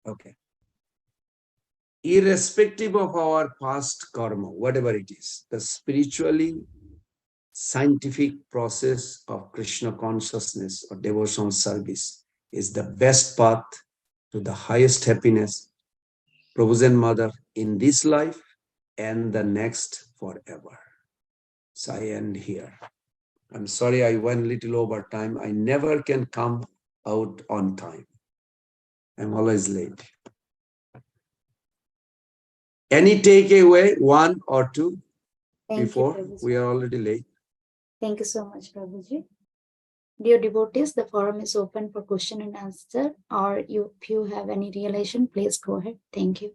Okay. Irrespective of our past karma, whatever it is, the spiritually scientific process of Krishna consciousness or devotional service is the best path to the highest happiness, Prabhus and Mother, in this life and the next forever. So I end here. I'm sorry I went little over time. I never can come out on time. I'm always late. Any takeaway, one or two, before? We are already late. Thank you so much, Prabhuji. Dear devotees, the forum is open for question and answer, or if you have any realization, please go ahead. Thank you.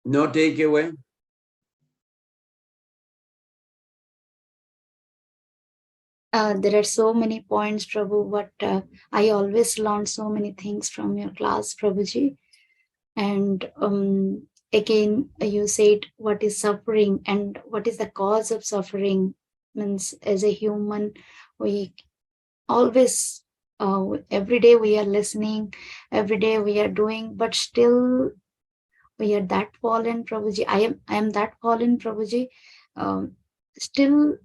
No takeaway? There are so many points, Prabhu, but I always learn so many things from your class, Prabhuji. And again, you said what is suffering and what is the cause of suffering. Means as a human, we always, every day we are listening, every day we are doing, but still we are that fallen, Prabhuji. I am that fallen, Prabhuji. Still,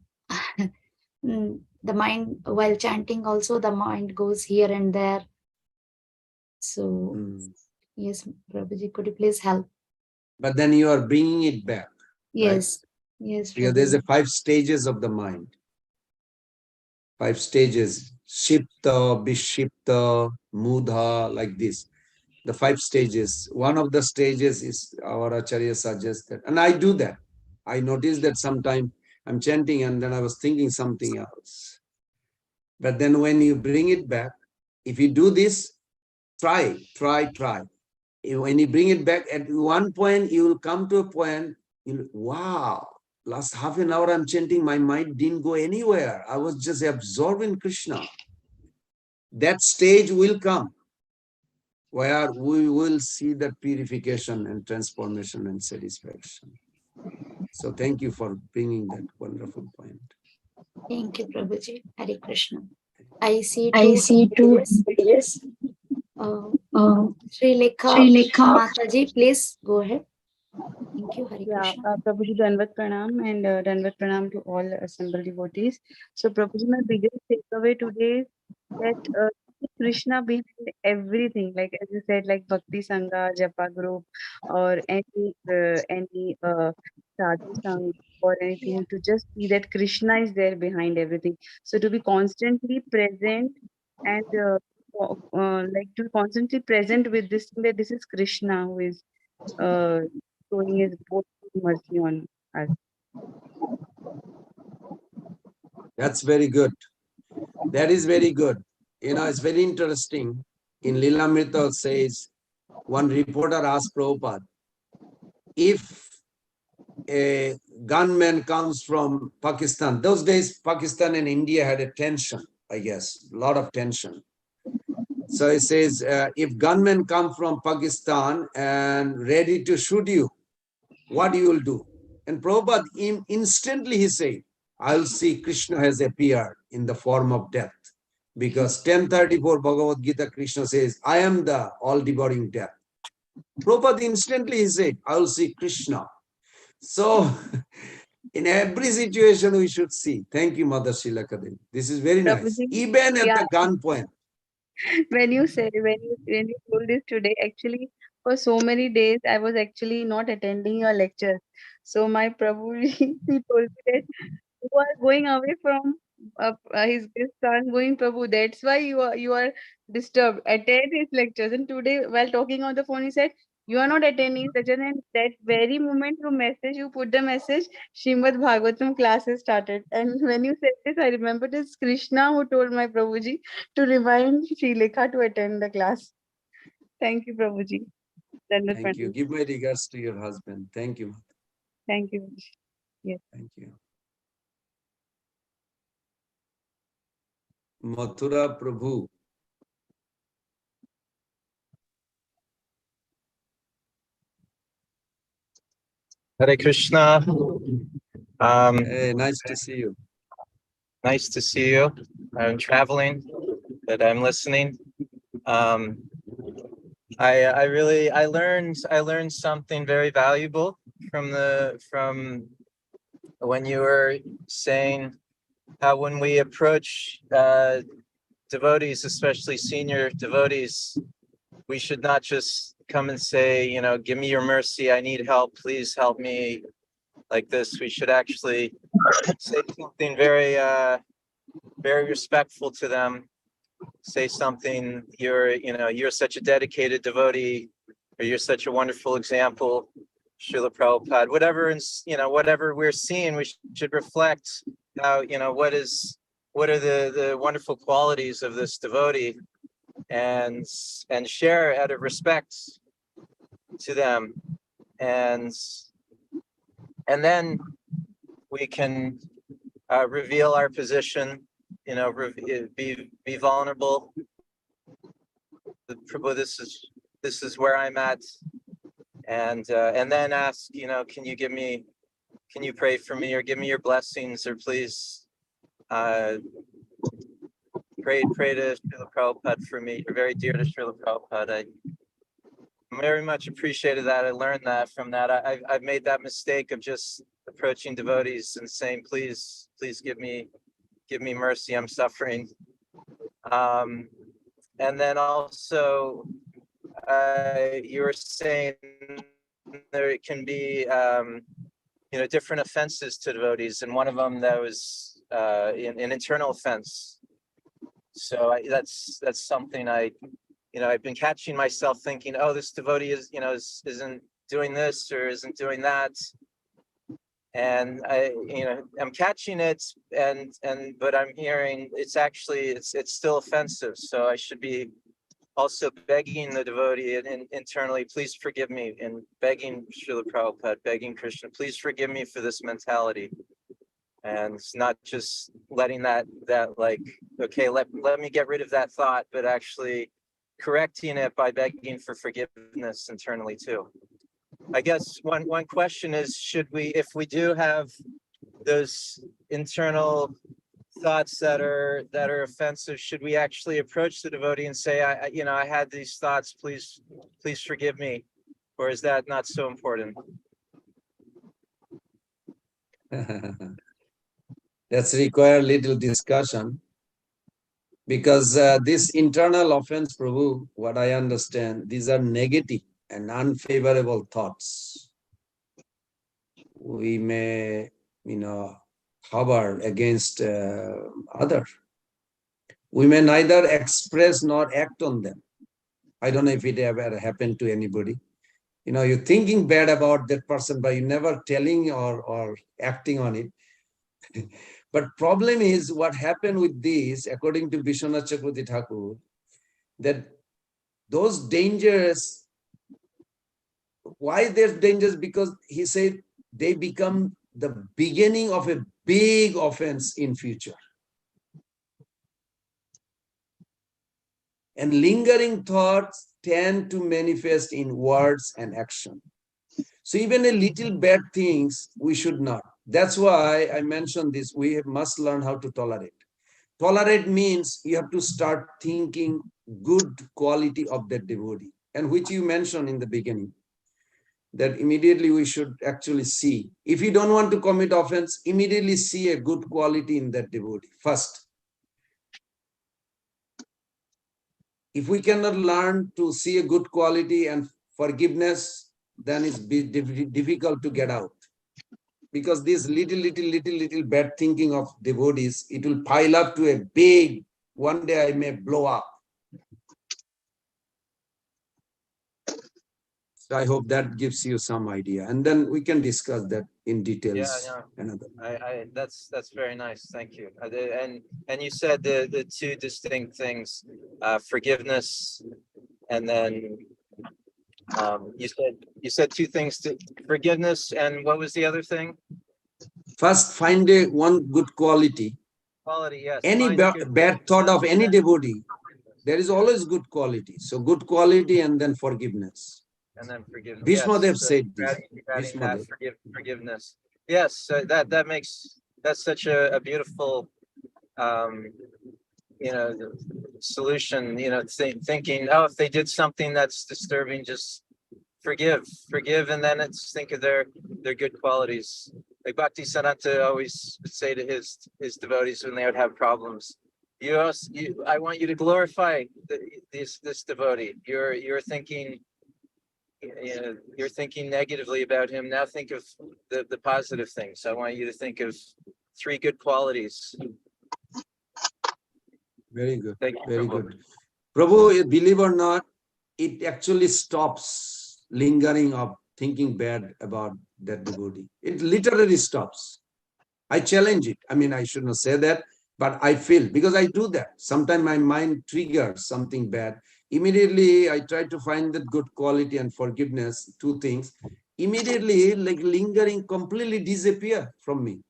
the mind, while chanting also, the mind goes here and there. So, yes, Prabhuji, could you please help? But then you are bringing it back. Yes, right? yes. Because there's a 5 stages of the mind. 5 stages. Shipta, Bishipta, Mudha, like this. The 5 stages. One of the stages is our Acharya suggested. And I do that. I noticed that sometime I'm chanting and then I was thinking something else. But then when you bring it back, if you do this, try. When you bring it back, at one point, you will come to a point, wow, last half an hour I'm chanting, my mind didn't go anywhere. I was just absorbed in Krishna. That stage will come where we will see that purification and transformation and satisfaction. So thank you for bringing that wonderful point. Thank you, Prabhuji. Hare Krishna. I see two videos. Sri Lekha Mataji, please go ahead. Thank you, Hare Yeah, Krishna. Prabhuji, Danvat Pranam and Danvat Pranam to all assembled devotees. So, Prabhuji, my biggest takeaway today is that Krishna behind everything, like as you said, like Bhakti Sangha, Japa group, or any sadhu sangha or anything, to just see that Krishna is there behind everything. So, to be constantly present and like to be constantly present with this thing, that this is Krishna who is showing his both mercy on us. That's very good. That is very good. You know, it's very interesting. In Lilamrita says, one reporter asked Prabhupada, if a gunman comes from Pakistan, those days Pakistan and India had a tension, I guess, a lot of tension. So it says, if gunmen come from Pakistan and ready to shoot you, what you will do? And Prabhupada, instantly he said, I'll see Krishna has appeared in the form of death. Because 1034 Bhagavad Gita, Krishna says, I am the all-devouring death. Prabhupada instantly he said, I'll see Krishna. So in every situation we should see. Thank you, Mother Srila Kadevi. This is very nice. Prabhuji, Even at the gunpoint. When you told this today, actually for so many days I was actually not attending your lecture. So my Prabhu he told me that you are going away from his son going Prabhu. That's why you are disturbed. Attend his lectures. And today, while talking on the phone, he said you are not attending his lecture. And that very moment you put the message, Srimad Bhagavatam class has started. And when you said this, I remember this Krishna who told my Prabhuji to remind Sri Lekha to attend the class. Thank you, Prabhuji. Thank you. Give my regards to your husband. Thank you. Thank you. Yes. Thank you. Mathura Prabhu. Hare Krishna. Hey, nice to see you. Nice to see you. I'm traveling, but I'm listening. I learned something very valuable from when you were saying how when we approach devotees, especially senior devotees, we should not just come and say, you know, give me your mercy, I need help, please help me, like this. We should actually say something very, very respectful to them. Say something, you're such a dedicated devotee, or you're such a wonderful example, Srila Prabhupada. Whatever we're seeing, we should reflect how, what are the wonderful qualities of this devotee, and share out of respect to them, and then we can reveal our position, be vulnerable. Prabhu, this is where I'm at, and then ask, can you pray for me, or give me your blessings, or please pray to Srila Prabhupada for me. You're very dear to Srila Prabhupada. I very much appreciated that. I learned that from that. I've made that mistake of just approaching devotees and saying, please give me mercy, I'm suffering. And then also, you were saying there can be, different offenses to devotees, and one of them that was an internal offense. So that's something I've been catching myself thinking, oh, this devotee isn't doing this or isn't doing that. And I'm catching it, but I'm hearing it's still offensive. So I should be also begging the devotee and internally, please forgive me, and begging Srila Prabhupada, begging Krishna, please forgive me for this mentality. And it's not just letting that like, okay, let me get rid of that thought, but actually correcting it by begging for forgiveness internally too. I guess one question is, should we, if we do have those internal thoughts that are offensive, should we actually approach the devotee and say, I had these thoughts, please forgive me, or is that not so important? That's require little discussion, because this internal offense, Prabhu, what I understand, these are negative and unfavorable thoughts. We may, hover against others. We may neither express nor act on them. I don't know if it ever happened to anybody. You're thinking bad about that person, but you're never telling or acting on it. But problem is, what happened with this, according to Vishwanath Chakravarti Thakur, that those dangers, why they're dangerous? Because he said they become the beginning of a big offense in future. And lingering thoughts tend to manifest in words and action. So even a little bad things, we should not. That's why I mentioned this. We must learn how to tolerate. Tolerate means you have to start thinking good quality of that devotee, and which you mentioned in the beginning, that immediately we should actually see. If you don't want to commit offense, immediately see a good quality in that devotee first. If we cannot learn to see a good quality and forgiveness, then it's difficult to get out. Because this little bad thinking of devotees, it will pile up to a big, one day I may blow up. So I hope that gives you some idea, and then we can discuss that in details. Another. That's very nice. Thank you. And you said the two distinct things, forgiveness, and then you said two things, forgiveness, and what was the other thing? First, find one good quality. Quality, yes. Any bad thought of any devotee, there is always good quality. So good quality and then forgiveness. And then forgiveness. Bhishmadev said this. Forgiveness. Yes, that's such a beautiful solution. Thinking, oh, if they did something that's disturbing, just forgive, and then think of their good qualities. Like Bhakti Siddhanta always would say to his devotees when they would have problems, I want you to glorify this devotee. You're thinking, you're thinking negatively about him. Now think of the positive things. I want you to think of 3 good qualities. Very good. Thank you, Very Prabhu. good. Prabhu, believe or not, it actually stops lingering of thinking bad about that devotee. It literally stops. I challenge it. I mean, I should not say that, but I feel, because I do that. Sometimes my mind triggers something bad. Immediately, I try to find that good quality and forgiveness, 2 things. Immediately, like lingering, completely disappear from me,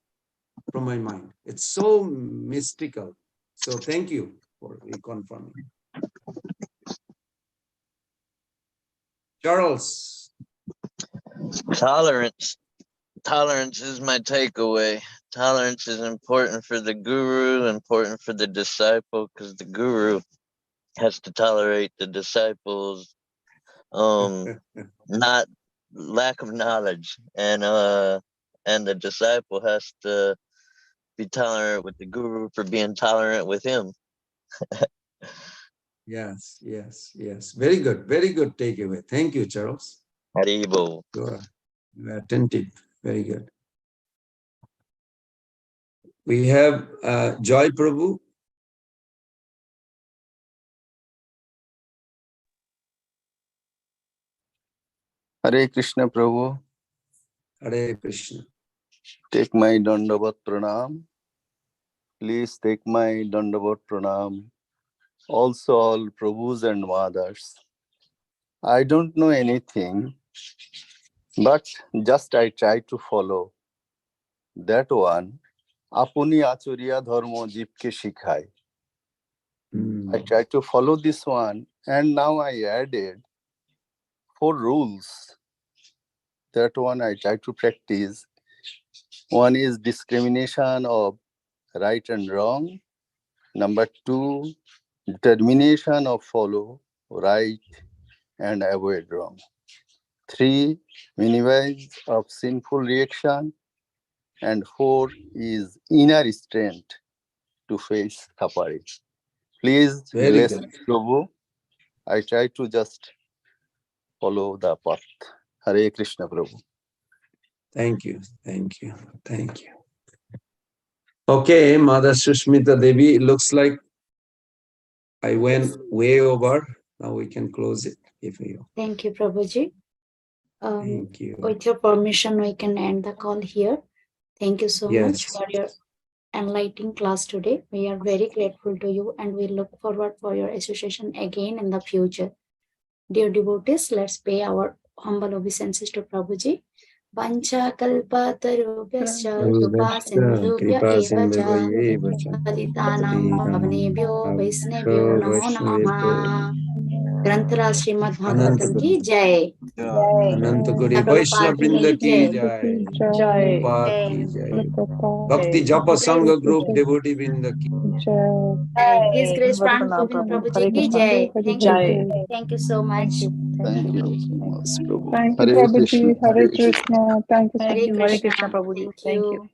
from my mind. It's so mystical. So thank you for reconfirming. Charles. Tolerance. Tolerance is my takeaway. Tolerance is important for the guru, important for the disciple, because the guru has to tolerate the disciples' not lack of knowledge, and the disciple has to be tolerant with the guru for being tolerant with him. Yes. Very good takeaway. Thank you, Charles. Haribo. You're attentive. Very good. We have Joy Prabhu. Hare Krishna Prabhu. Hare Krishna. Take my Dandavat Pranam. Please take my Dandavat Pranam. Also all Prabhus and Mothers. I don't know anything, but just I try to follow that one. Apuni Achuriya Dharma Jivke Shikhai. I try to follow this one, and now I added 4 rules. That one I try to practice. One is discrimination of right and wrong. Number 2, determination of follow right and avoid wrong. 3, minimize of sinful reaction. And 4 is inner strength to face suffering. Please bless Prabhu. I try to just follow the path. Hare Krishna Prabhu. Thank you. Okay, Mother Sushmita Devi, it looks like I went way over. Now we can close it if you. Thank you, Prabhuji. Thank you. With your permission, we can end the call here. Thank you so much for your enlightening class today. We are very grateful to you and we look forward for your association again in the future. Dear devotees, let's pay our humble obeisances to Prabhuji. Vancha kalpa tarubhyascha kripa sindhubhya eva cha palitanam pavanebhyo vaisnebhyo namo namaha. Granthara Srimad Bhagavatam ki jai. Ananta Kori Vaishnava Vrinda ki jai. Prabhupada ki jai. Bhakti Japa Sangha Group Devotee Vrinda ki jai. His Grace Pran Govind Prabhuji ki jai. Thank you so much. Thank you so much, Prabhu. Thank you, Hare Prabhuji. Krishna. Hare Krishna. Thank you so Hare much. Krishna. Thank you.